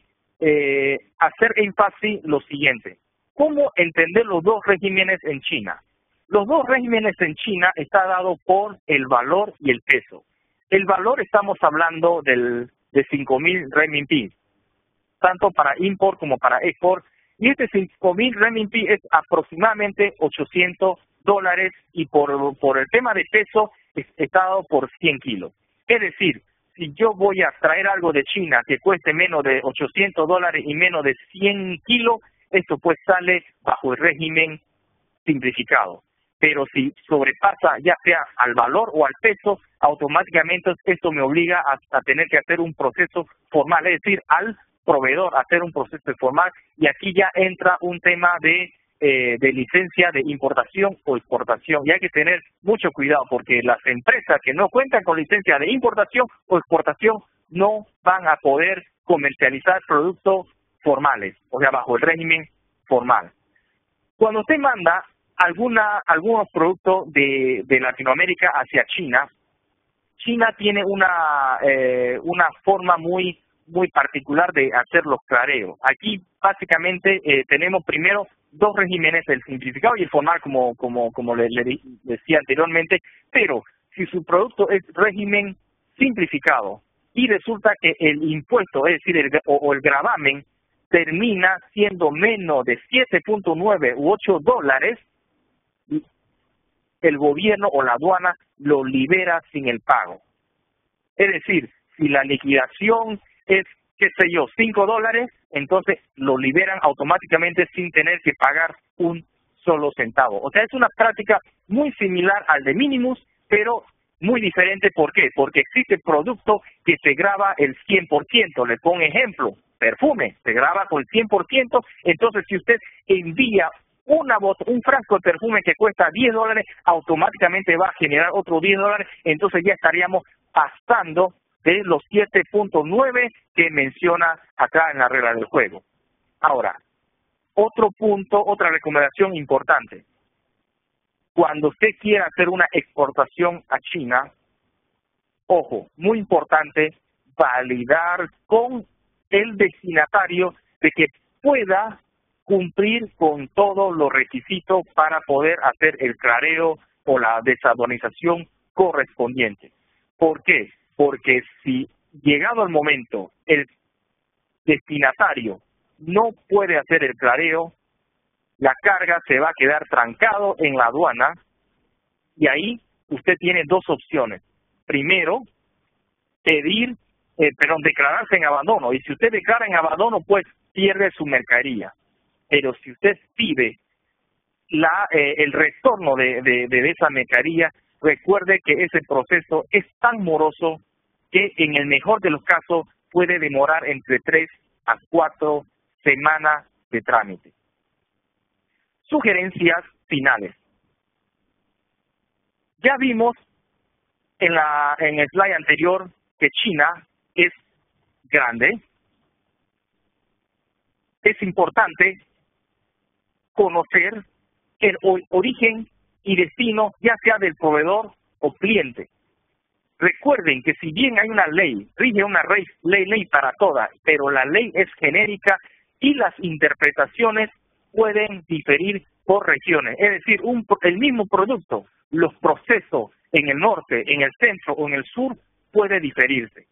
hacer énfasis lo siguiente. ¿Cómo entender los dos regímenes en China? Los dos regímenes en China está dado por el valor y el peso. El valor estamos hablando de 5,000 renminbi, tanto para import como para export. Y este 5,000 renminbi es aproximadamente $800 y por el tema de peso está dado por 100 kilos. Es decir, si yo voy a traer algo de China que cueste menos de $800 y menos de 100 kilos, esto pues sale bajo el régimen simplificado. Pero si sobrepasa ya sea al valor o al peso, automáticamente esto me obliga a tener que hacer un proceso formal, es decir, al proveedor hacer un proceso formal, y aquí ya entra un tema de licencia de importación o exportación. Y hay que tener mucho cuidado porque las empresas que no cuentan con licencia de importación o exportación no van a poder comercializar productos formales, o sea, bajo el régimen formal. Cuando usted manda algunos productos de Latinoamérica hacia China, China tiene una forma muy particular de hacer los clareos. Aquí básicamente tenemos primero dos regímenes, el simplificado y el formal, como le decía anteriormente, pero si su producto es régimen simplificado y resulta que el impuesto, es decir, el gravamen, termina siendo menos de 7.9 u 8 dólares, el gobierno o la aduana lo libera sin el pago. Es decir, si la liquidación es, qué sé yo, 5 dólares, entonces lo liberan automáticamente sin tener que pagar un solo centavo. O sea, es una práctica muy similar al de minimus, pero muy diferente. ¿Por qué? Porque existe producto que se graba el 100%. Le pongo ejemplo, perfume, se graba con el 100%. Entonces, si usted envía un frasco de perfume que cuesta 10 dólares, automáticamente va a generar otros 10 dólares, entonces ya estaríamos pasando de los 7.9 que menciona acá en la regla del juego. Ahora, otro punto, otra recomendación importante. Cuando usted quiera hacer una exportación a China, ojo, muy importante, validar con el destinatario de que pueda cumplir con todos los requisitos para poder hacer el clareo o la desaduanización correspondiente. ¿Por qué? Porque si llegado el momento el destinatario no puede hacer el clareo, la carga se va a quedar trancado en la aduana y ahí usted tiene dos opciones. Primero, declararse en abandono, y si usted declara en abandono, pues pierde su mercadería. Pero si usted pide el retorno de esa mercadería, recuerde que ese proceso es tan moroso que en el mejor de los casos puede demorar entre 3 a 4 semanas de trámite. Sugerencias finales. Ya vimos en el slide anterior que China es grande. Es importante conocer el origen y destino, ya sea del proveedor o cliente. Recuerden que si bien hay una ley, rige una ley para todas, pero la ley es genérica y las interpretaciones pueden diferir por regiones. Es decir, el mismo producto, los procesos en el norte, en el centro o en el sur puede diferirse.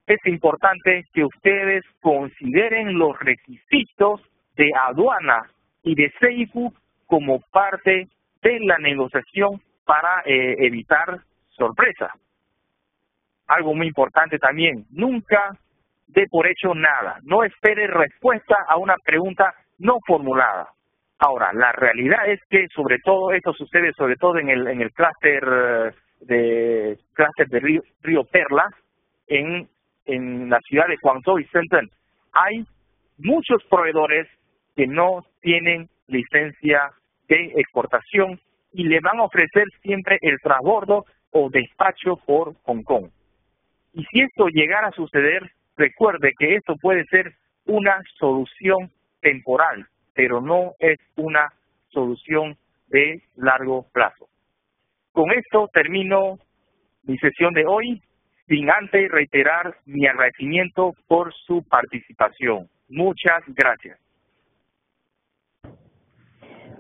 Es importante que ustedes consideren los requisitos de aduana y de CEIFU como parte de la negociación para evitar sorpresas. Algo muy importante también, nunca dé por hecho nada. No espere respuesta a una pregunta no formulada. Ahora, la realidad es que sobre todo esto sucede sobre todo en el clúster de Río Perla, en la ciudad de Guangzhou y Shenzhen. Hay muchos proveedores que no tienen licencia de exportación y le van a ofrecer siempre el transbordo o despacho por Hong Kong. Y si esto llegara a suceder, recuerde que esto puede ser una solución temporal, pero no es una solución de largo plazo. Con esto termino mi sesión de hoy, sin antes reiterar mi agradecimiento por su participación. Muchas gracias.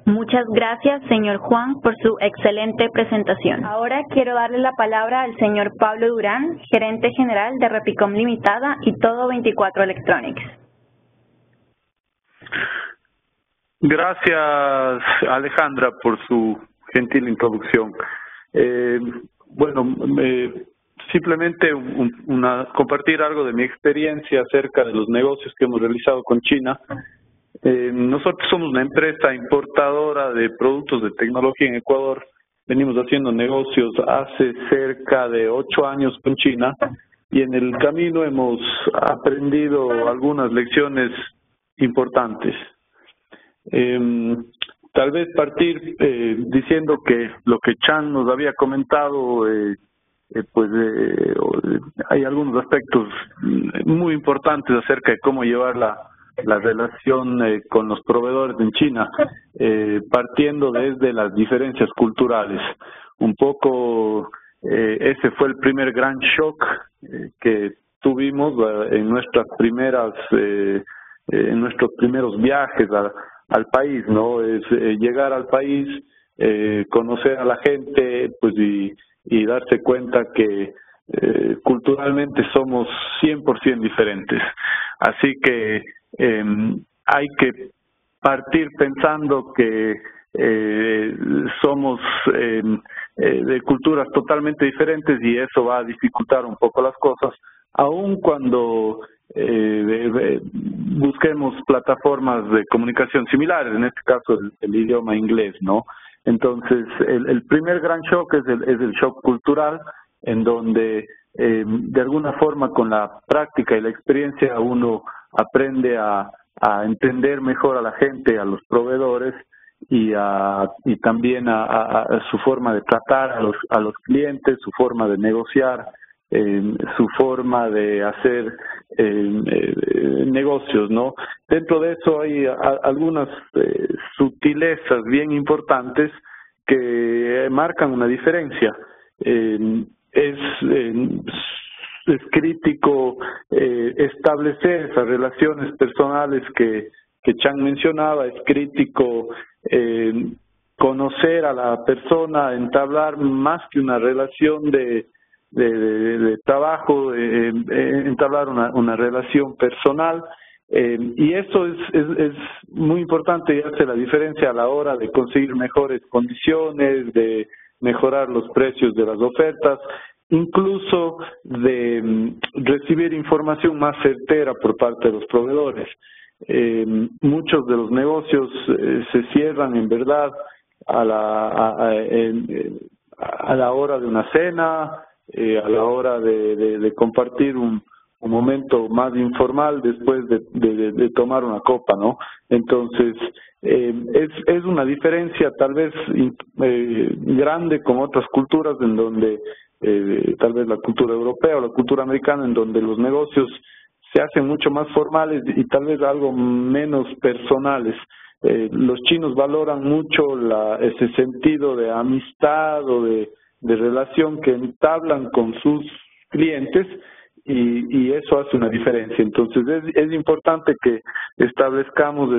Muchas gracias, señor Juan, por su excelente presentación. Ahora quiero darle la palabra al señor Pablo Durán, gerente general de Repicom Limitada y Todo 24 Electronics. Gracias, Alejandra, por su gentil introducción. Simplemente compartir algo de mi experiencia acerca de los negocios que hemos realizado con China. Nosotros somos una empresa importadora de productos de tecnología en Ecuador. Venimos haciendo negocios hace cerca de 8 años con China y en el camino hemos aprendido algunas lecciones importantes. Tal vez partir diciendo que lo que Chan nos había comentado, hay algunos aspectos muy importantes acerca de cómo llevar la relación con los proveedores en China, partiendo desde las diferencias culturales. Un poco ese fue el primer gran shock que tuvimos en nuestros primeros viajes al país, ¿no? Es llegar al país, conocer a la gente, pues y darse cuenta que culturalmente somos 100% diferentes. Así que hay que partir pensando que somos de culturas totalmente diferentes y eso va a dificultar un poco las cosas, aun cuando busquemos plataformas de comunicación similares, en este caso el idioma inglés, ¿no? Entonces, el primer gran shock es el shock cultural, en donde de alguna forma con la práctica y la experiencia uno aprende a entender mejor a la gente, a los proveedores y también a su forma de tratar a los clientes, su forma de negociar, su forma de hacer negocios, ¿no? Dentro de eso hay algunas sutilezas bien importantes que marcan una diferencia. Es crítico establecer esas relaciones personales que Chan mencionaba, es crítico conocer a la persona, entablar más que una relación de trabajo, entablar una relación personal, y eso es muy importante y hace la diferencia a la hora de conseguir mejores condiciones, de mejorar los precios de las ofertas, incluso de recibir información más certera por parte de los proveedores. Muchos de los negocios se cierran en verdad a la hora de una cena, a la hora de compartir un momento más informal después de tomar una copa, ¿no? Entonces, es una diferencia tal vez grande con otras culturas en donde tal vez la cultura europea o la cultura americana, en donde los negocios se hacen mucho más formales y tal vez algo menos personales. Los chinos valoran mucho ese sentido de amistad o de relación que entablan con sus clientes y eso hace una diferencia. Entonces es importante que establezcamos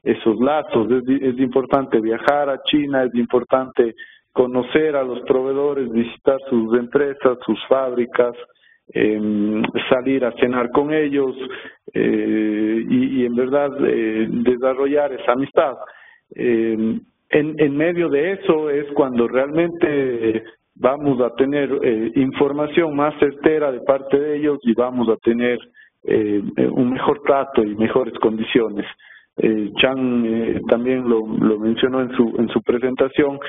esos lazos, es importante viajar a China, es importante conocer a los proveedores, visitar sus empresas, sus fábricas, salir a cenar con ellos y en verdad desarrollar esa amistad. En medio de eso es cuando realmente vamos a tener información más certera de parte de ellos y vamos a tener un mejor trato y mejores condiciones. Chan también lo mencionó en su presentación.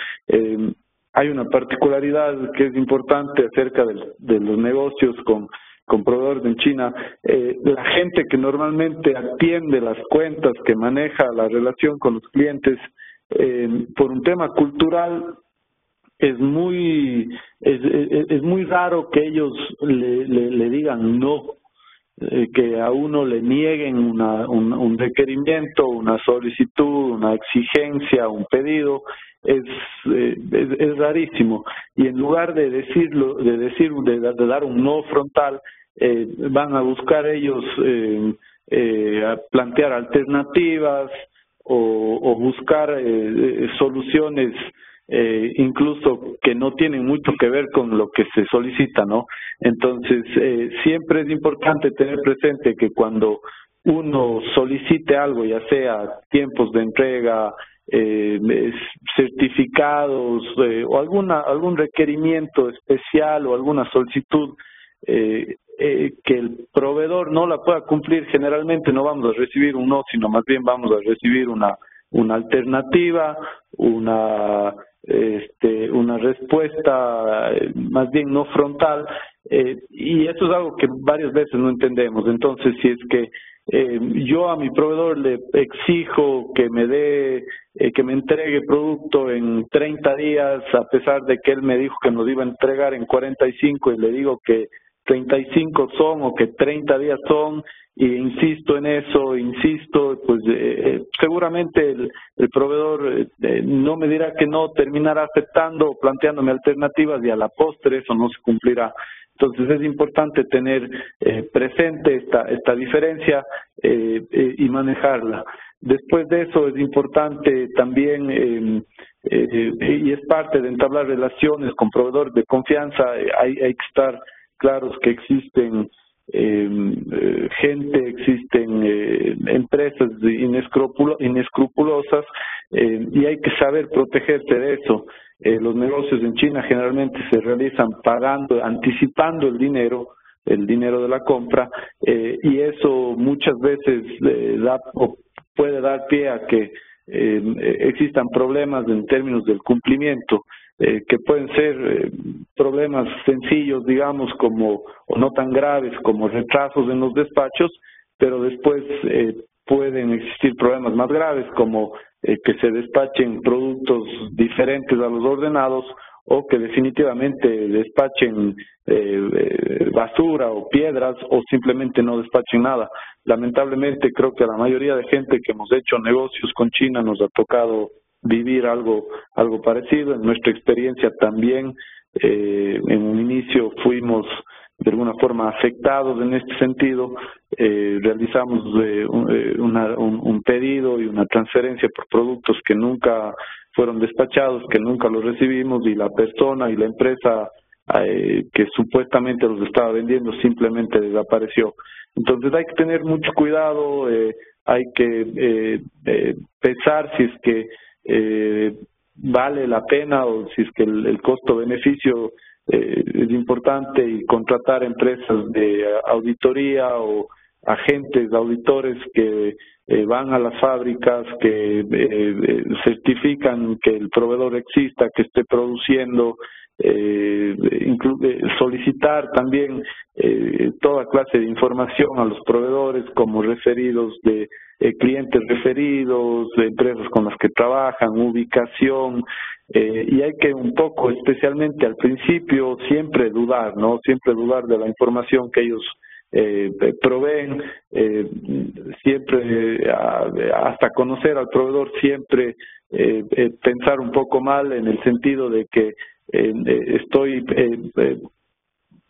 Hay una particularidad que es importante acerca de los negocios con proveedores en China. La gente que normalmente atiende las cuentas, que maneja la relación con los clientes, por un tema cultural, es muy raro que ellos le digan no, que a uno le nieguen un requerimiento, una solicitud, una exigencia, un pedido. Es rarísimo, y en lugar de dar un no frontal, van a buscar ellos a plantear alternativas o buscar soluciones incluso que no tienen mucho que ver con lo que se solicita, ¿no? Entonces siempre es importante tener presente que cuando uno solicite algo, ya sea tiempos de entrega, certificados o algún requerimiento especial o alguna solicitud que el proveedor no la pueda cumplir, generalmente no vamos a recibir un no, sino más bien vamos a recibir una alternativa, una respuesta más bien no frontal, y eso es algo que varias veces no entendemos. Entonces, si es que yo a mi proveedor le exijo que me entregue producto en 30 días, a pesar de que él me dijo que nos iba a entregar en 45, y le digo que 35 son o que 30 días son, y insisto en eso, pues seguramente el proveedor no me dirá que no, terminará aceptando o planteándome alternativas, y a la postre eso no se cumplirá. Entonces es importante tener presente esta diferencia y manejarla. Después de eso es importante también, y es parte de entablar relaciones con proveedores de confianza, hay que estar claros que existen existen empresas inescrupulosas, y hay que saber protegerse de eso. Los negocios en China generalmente se realizan anticipando el dinero de la compra, y eso muchas veces puede dar pie a que existan problemas en términos del cumplimiento, que pueden ser problemas sencillos, digamos, o no tan graves como retrasos en los despachos, pero después pueden existir problemas más graves, como que se despachen productos diferentes a los ordenados, o que definitivamente despachen basura o piedras, o simplemente no despachen nada. Lamentablemente creo que a la mayoría de gente que hemos hecho negocios con China nos ha tocado vivir algo parecido. En nuestra experiencia también, en un inicio fuimos de alguna forma afectados en este sentido. Realizamos un pedido y una transferencia por productos que nunca fueron despachados, que nunca los recibimos, y la persona y la empresa que supuestamente los estaba vendiendo simplemente desapareció. Entonces hay que tener mucho cuidado, hay que pensar si es que vale la pena, o si es que el costo-beneficio es importante, y contratar empresas de auditoría o agentes auditores que van a las fábricas, que certifican que el proveedor exista, que esté produciendo, solicitar también toda clase de información a los proveedores, como referidos de clientes referidos, de empresas con las que trabajan, ubicación, y hay que un poco, especialmente al principio, siempre dudar, ¿no? Siempre dudar de la información que ellos proveen, siempre hasta conocer al proveedor, siempre pensar un poco mal, en el sentido de que estoy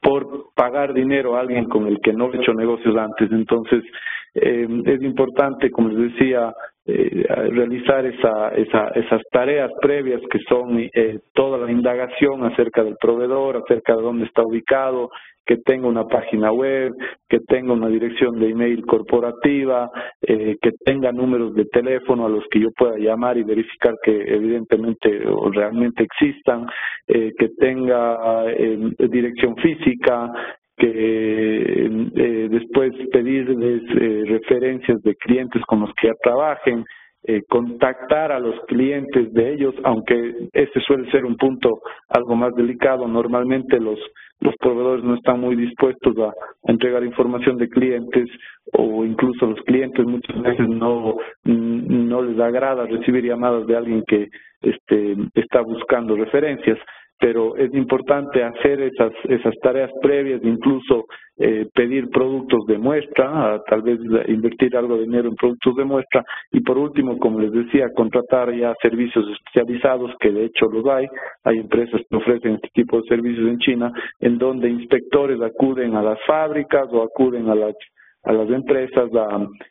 por pagar dinero a alguien con el que no he hecho negocios antes. Entonces es importante, como les decía, realizar esas tareas previas, que son toda la indagación acerca del proveedor, acerca de dónde está ubicado, que tenga una página web, que tenga una dirección de email corporativa, que tenga números de teléfono a los que yo pueda llamar y verificar que evidentemente o realmente existan, que tenga dirección física, que después pedirles referencias de clientes con los que ya trabajen, contactar a los clientes de ellos, aunque este suele ser un punto algo más delicado. Normalmente los proveedores no están muy dispuestos a entregar información de clientes, o incluso los clientes muchas veces no les agrada recibir llamadas de alguien que está buscando referencias. Pero es importante hacer esas tareas previas, incluso pedir productos de muestra, tal vez invertir algo de dinero en productos de muestra, y por último, como les decía, contratar ya servicios especializados, que de hecho los hay empresas que ofrecen este tipo de servicios en China, en donde inspectores acuden a las fábricas o acuden a las empresas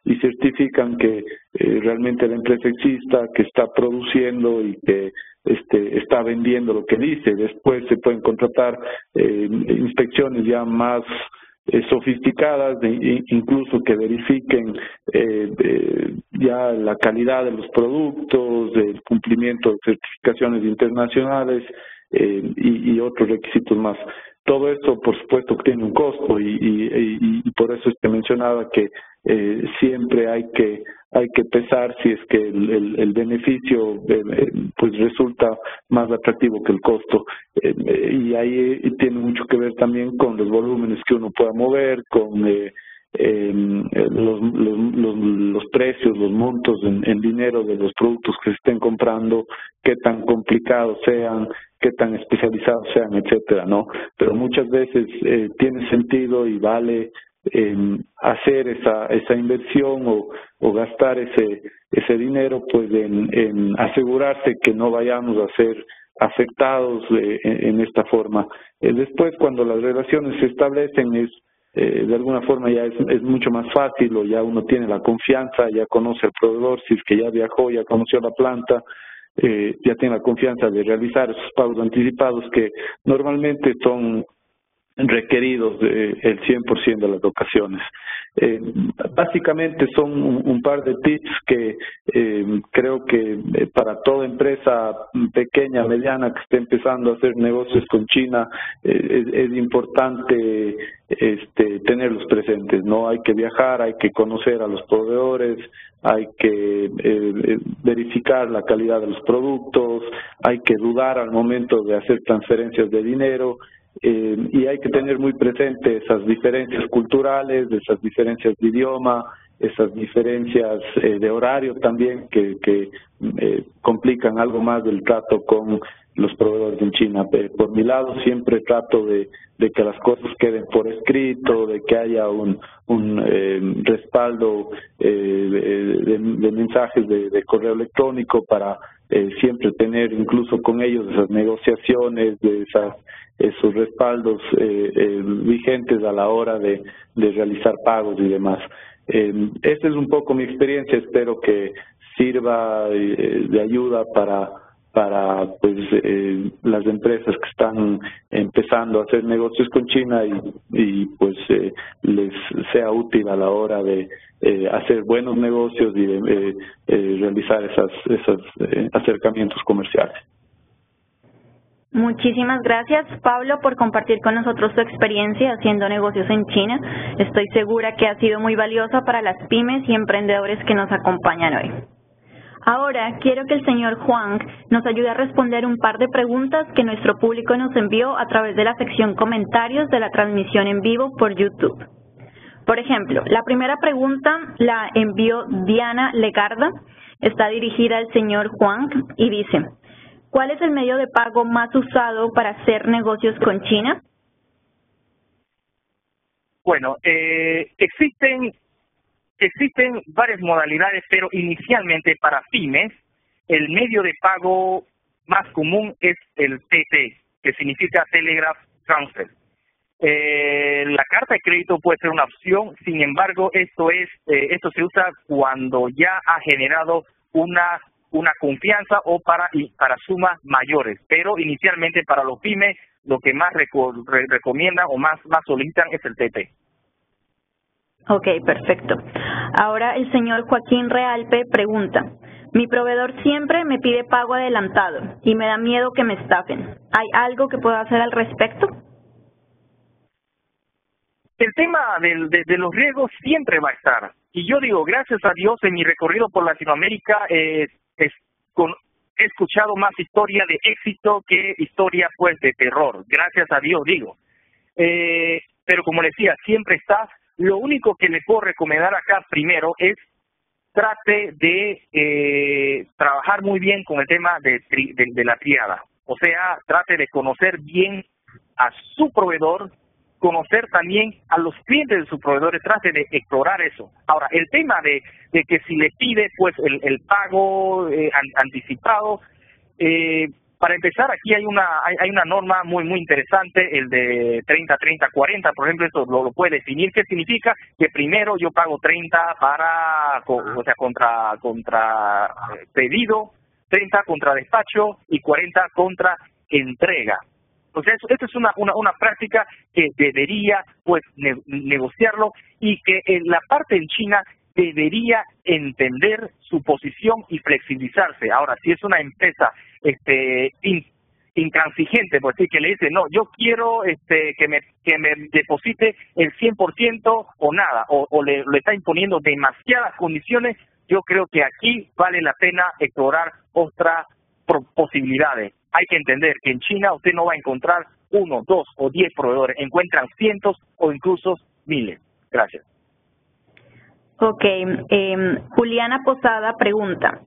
y certifican que realmente la empresa exista, que está produciendo y que está vendiendo lo que dice. Después se pueden contratar inspecciones ya más sofisticadas, incluso que verifiquen ya la calidad de los productos, el cumplimiento de certificaciones internacionales y otros requisitos más. todo eso, por supuesto, que tiene un costo y por eso es que mencionaba que siempre hay que pesar si es que el beneficio pues resulta más atractivo que el costo, y ahí tiene mucho que ver también con los volúmenes que uno pueda mover, con los precios, los montos en dinero de los productos que se estén comprando, qué tan complicados sean, qué tan especializados sean, etcétera, ¿no? Pero muchas veces tiene sentido y vale hacer esa inversión o gastar ese dinero, pues en asegurarse que no vayamos a ser afectados en esta forma. Después, cuando las relaciones se establecen, de alguna forma ya es mucho más fácil, o ya uno tiene la confianza, ya conoce al proveedor, si es que ya viajó, ya conoció la planta, ya tiene la confianza de realizar esos pagos anticipados que normalmente son requeridos el 100% de las ocasiones. Básicamente son un par de tips que creo que para toda empresa pequeña, mediana, que esté empezando a hacer negocios con China, es importante tenerlos presentes, ¿no? Hay que viajar, hay que conocer a los proveedores, hay que verificar la calidad de los productos, hay que dudar al momento de hacer transferencias de dinero, y hay que tener muy presente esas diferencias culturales, esas diferencias de idioma, esas diferencias de horario también que complican algo más del trato con los proveedores en China. Por mi lado siempre trato de que las cosas queden por escrito, de que haya un respaldo de mensajes de correo electrónico para siempre tener incluso con ellos esas negociaciones, de esos respaldos vigentes a la hora de realizar pagos y demás. Esta es un poco mi experiencia, espero que sirva de ayuda para pues las empresas que están empezando a hacer negocios con China y pues les sea útil a la hora de hacer buenos negocios y de realizar esos acercamientos comerciales. Muchísimas gracias, Pablo, por compartir con nosotros su experiencia haciendo negocios en China. Estoy segura que ha sido muy valiosa para las pymes y emprendedores que nos acompañan hoy. Ahora quiero que el señor Huang nos ayude a responder un par de preguntas que nuestro público nos envió a través de la sección comentarios de la transmisión en vivo por YouTube. Por ejemplo, la primera pregunta la envió Diana Legarda, está dirigida al señor Huang y dice: ¿cuál es el medio de pago más usado para hacer negocios con China? Bueno, existen varias modalidades, pero inicialmente para pymes el medio de pago más común es el TT, que significa Telegraph Transfer. La carta de crédito puede ser una opción, sin embargo, esto se usa cuando ya ha generado una confianza o para sumas mayores, pero inicialmente para los pymes lo que más recomiendan o más solicitan es el TT. Ok, perfecto. Ahora el señor Joaquín Realpe pregunta: mi proveedor siempre me pide pago adelantado y me da miedo que me estafen. ¿Hay algo que pueda hacer al respecto? El tema de los riesgos siempre va a estar. Y yo digo, gracias a Dios, en mi recorrido por Latinoamérica he escuchado más historia de éxito que historia pues de terror. Gracias a Dios, digo. Pero como les decía, siempre está. Lo único que le puedo recomendar acá primero es trate de trabajar muy bien con el tema de la triada. O sea, trate de conocer bien a su proveedor, conocer también a los clientes de sus proveedores, trate de explorar eso. Ahora, el tema de que si le pide pues el pago anticipado, para empezar, aquí hay una norma muy contra el de 30-30-40, por ejemplo, esto lo puede definir. ¿Qué significa? Que primero yo pago 30 contra pedido, 30 contra despacho y 40 contra entrega. O sea, esto es una práctica que debería pues negociarlo, y que la parte en China debería entender su posición y flexibilizarse. Ahora, si es una empresa intransigente, por decir, que le dice, no, yo quiero que me deposite el 100% o nada, o le está imponiendo demasiadas condiciones, yo creo que aquí vale la pena explorar otras posibilidades. Hay que entender que en China usted no va a encontrar 1, 2 o 10 proveedores, encuentran cientos o incluso miles. Gracias. Ok, Juliana Posada pregunta,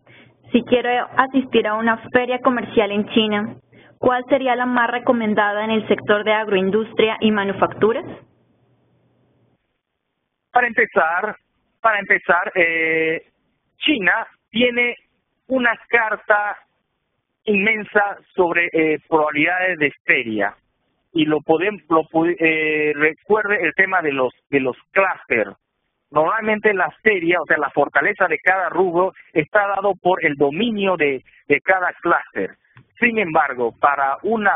si quiero asistir a una feria comercial en China, ¿cuál sería la más recomendada en el sector de agroindustria y manufacturas? Para empezar, China tiene una carta inmensa sobre probabilidades de feria y recuerde el tema de los clústeres. Normalmente la feria, o sea, la fortaleza de cada rubro está dado por el dominio de cada clúster. Sin embargo, para una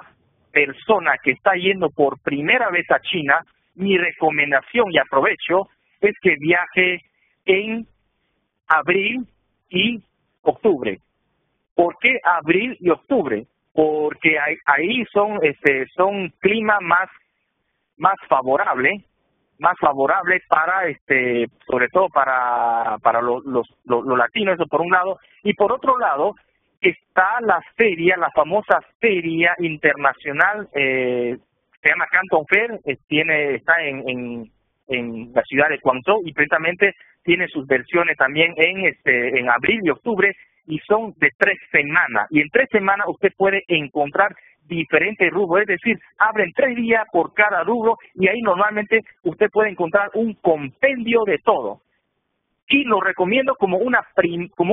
persona que está yendo por primera vez a China, mi recomendación, y aprovecho, es que viaje en abril y octubre. ¿Por qué abril y octubre? Porque ahí son clima más favorable para sobre todo para los latinos, eso por un lado, y por otro lado está la famosa feria internacional, se llama Canton Fair, está en la ciudad de Guangzhou, y precisamente tiene sus versiones también en abril y octubre, y son de 3 semanas, y en 3 semanas usted puede encontrar diferentes rubros, es decir, abren 3 días por cada rubro, y ahí normalmente usted puede encontrar un compendio de todo. Y lo recomiendo como un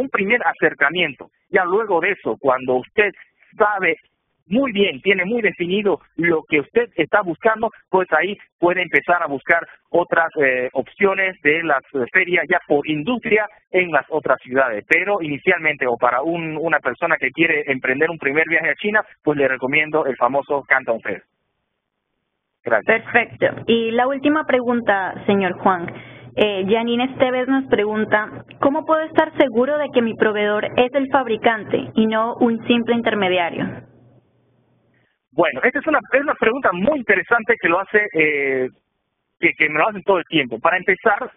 primer acercamiento. Ya luego de eso, cuando usted sabe muy bien, tiene muy definido lo que usted está buscando, pues ahí puede empezar a buscar otras opciones de las ferias ya por industria en las otras ciudades. Pero inicialmente, o para una persona que quiere emprender un primer viaje a China, pues le recomiendo el famoso Canton Fair. Gracias. Perfecto. Y la última pregunta, señor Juan. Janine Esteves nos pregunta, ¿cómo puedo estar seguro de que mi proveedor es el fabricante y no un simple intermediario? Bueno, esta es una pregunta muy interesante que lo hace, que me lo hacen todo el tiempo. Para empezar,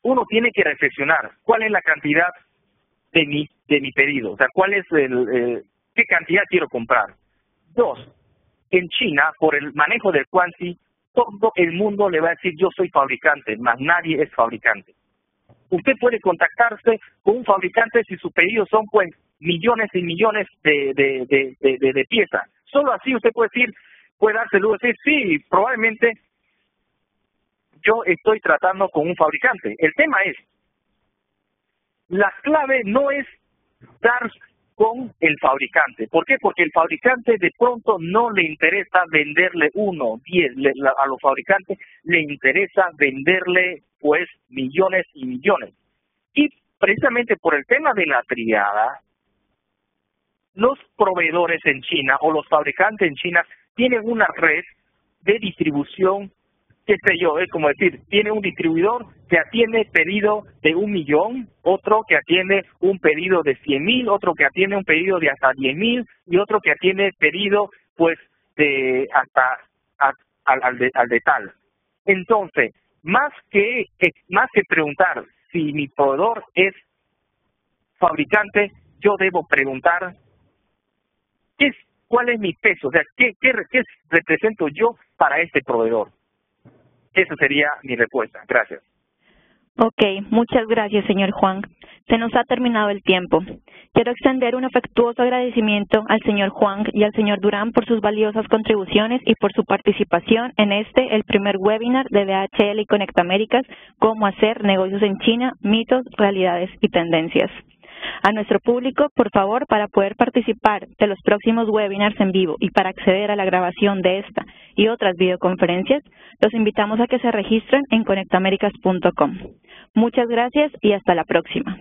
uno tiene que reflexionar cuál es la cantidad de mi pedido, o sea, cuál es qué cantidad quiero comprar. 2, en China, por el manejo del Guanxi, todo el mundo le va a decir yo soy fabricante, más nadie es fabricante. Usted puede contactarse con un fabricante si sus pedidos son pues millones y millones de piezas. Solo así usted puede darse luego decir, sí, probablemente yo estoy tratando con un fabricante. El tema es, la clave no es dar con el fabricante. ¿Por qué? Porque el fabricante de pronto no le interesa venderle 1, 10. A los fabricantes le interesa venderle pues millones y millones. Y precisamente por el tema de la triada, los proveedores en China o los fabricantes en China tienen una red de distribución, qué sé yo, es como decir, tiene un distribuidor que atiende pedido de 1 millón, otro que atiende un pedido de 100,000, otro que atiende un pedido de hasta 10,000 y otro que atiende pedido pues de hasta al de tal. Entonces, más que preguntar si mi proveedor es fabricante, yo debo preguntar cuál es mi peso, o sea, qué represento yo para este proveedor. Esa sería mi respuesta. Gracias. Ok, muchas gracias, señor Juan. Se nos ha terminado el tiempo. Quiero extender un afectuoso agradecimiento al señor Juan y al señor Durán por sus valiosas contribuciones y por su participación en el primer webinar de DHL y Conecta Américas, Cómo hacer negocios en China, mitos, realidades y tendencias. A nuestro público, por favor, para poder participar de los próximos webinars en vivo y para acceder a la grabación de esta y otras videoconferencias, los invitamos a que se registren en conectamericas.com. Muchas gracias y hasta la próxima.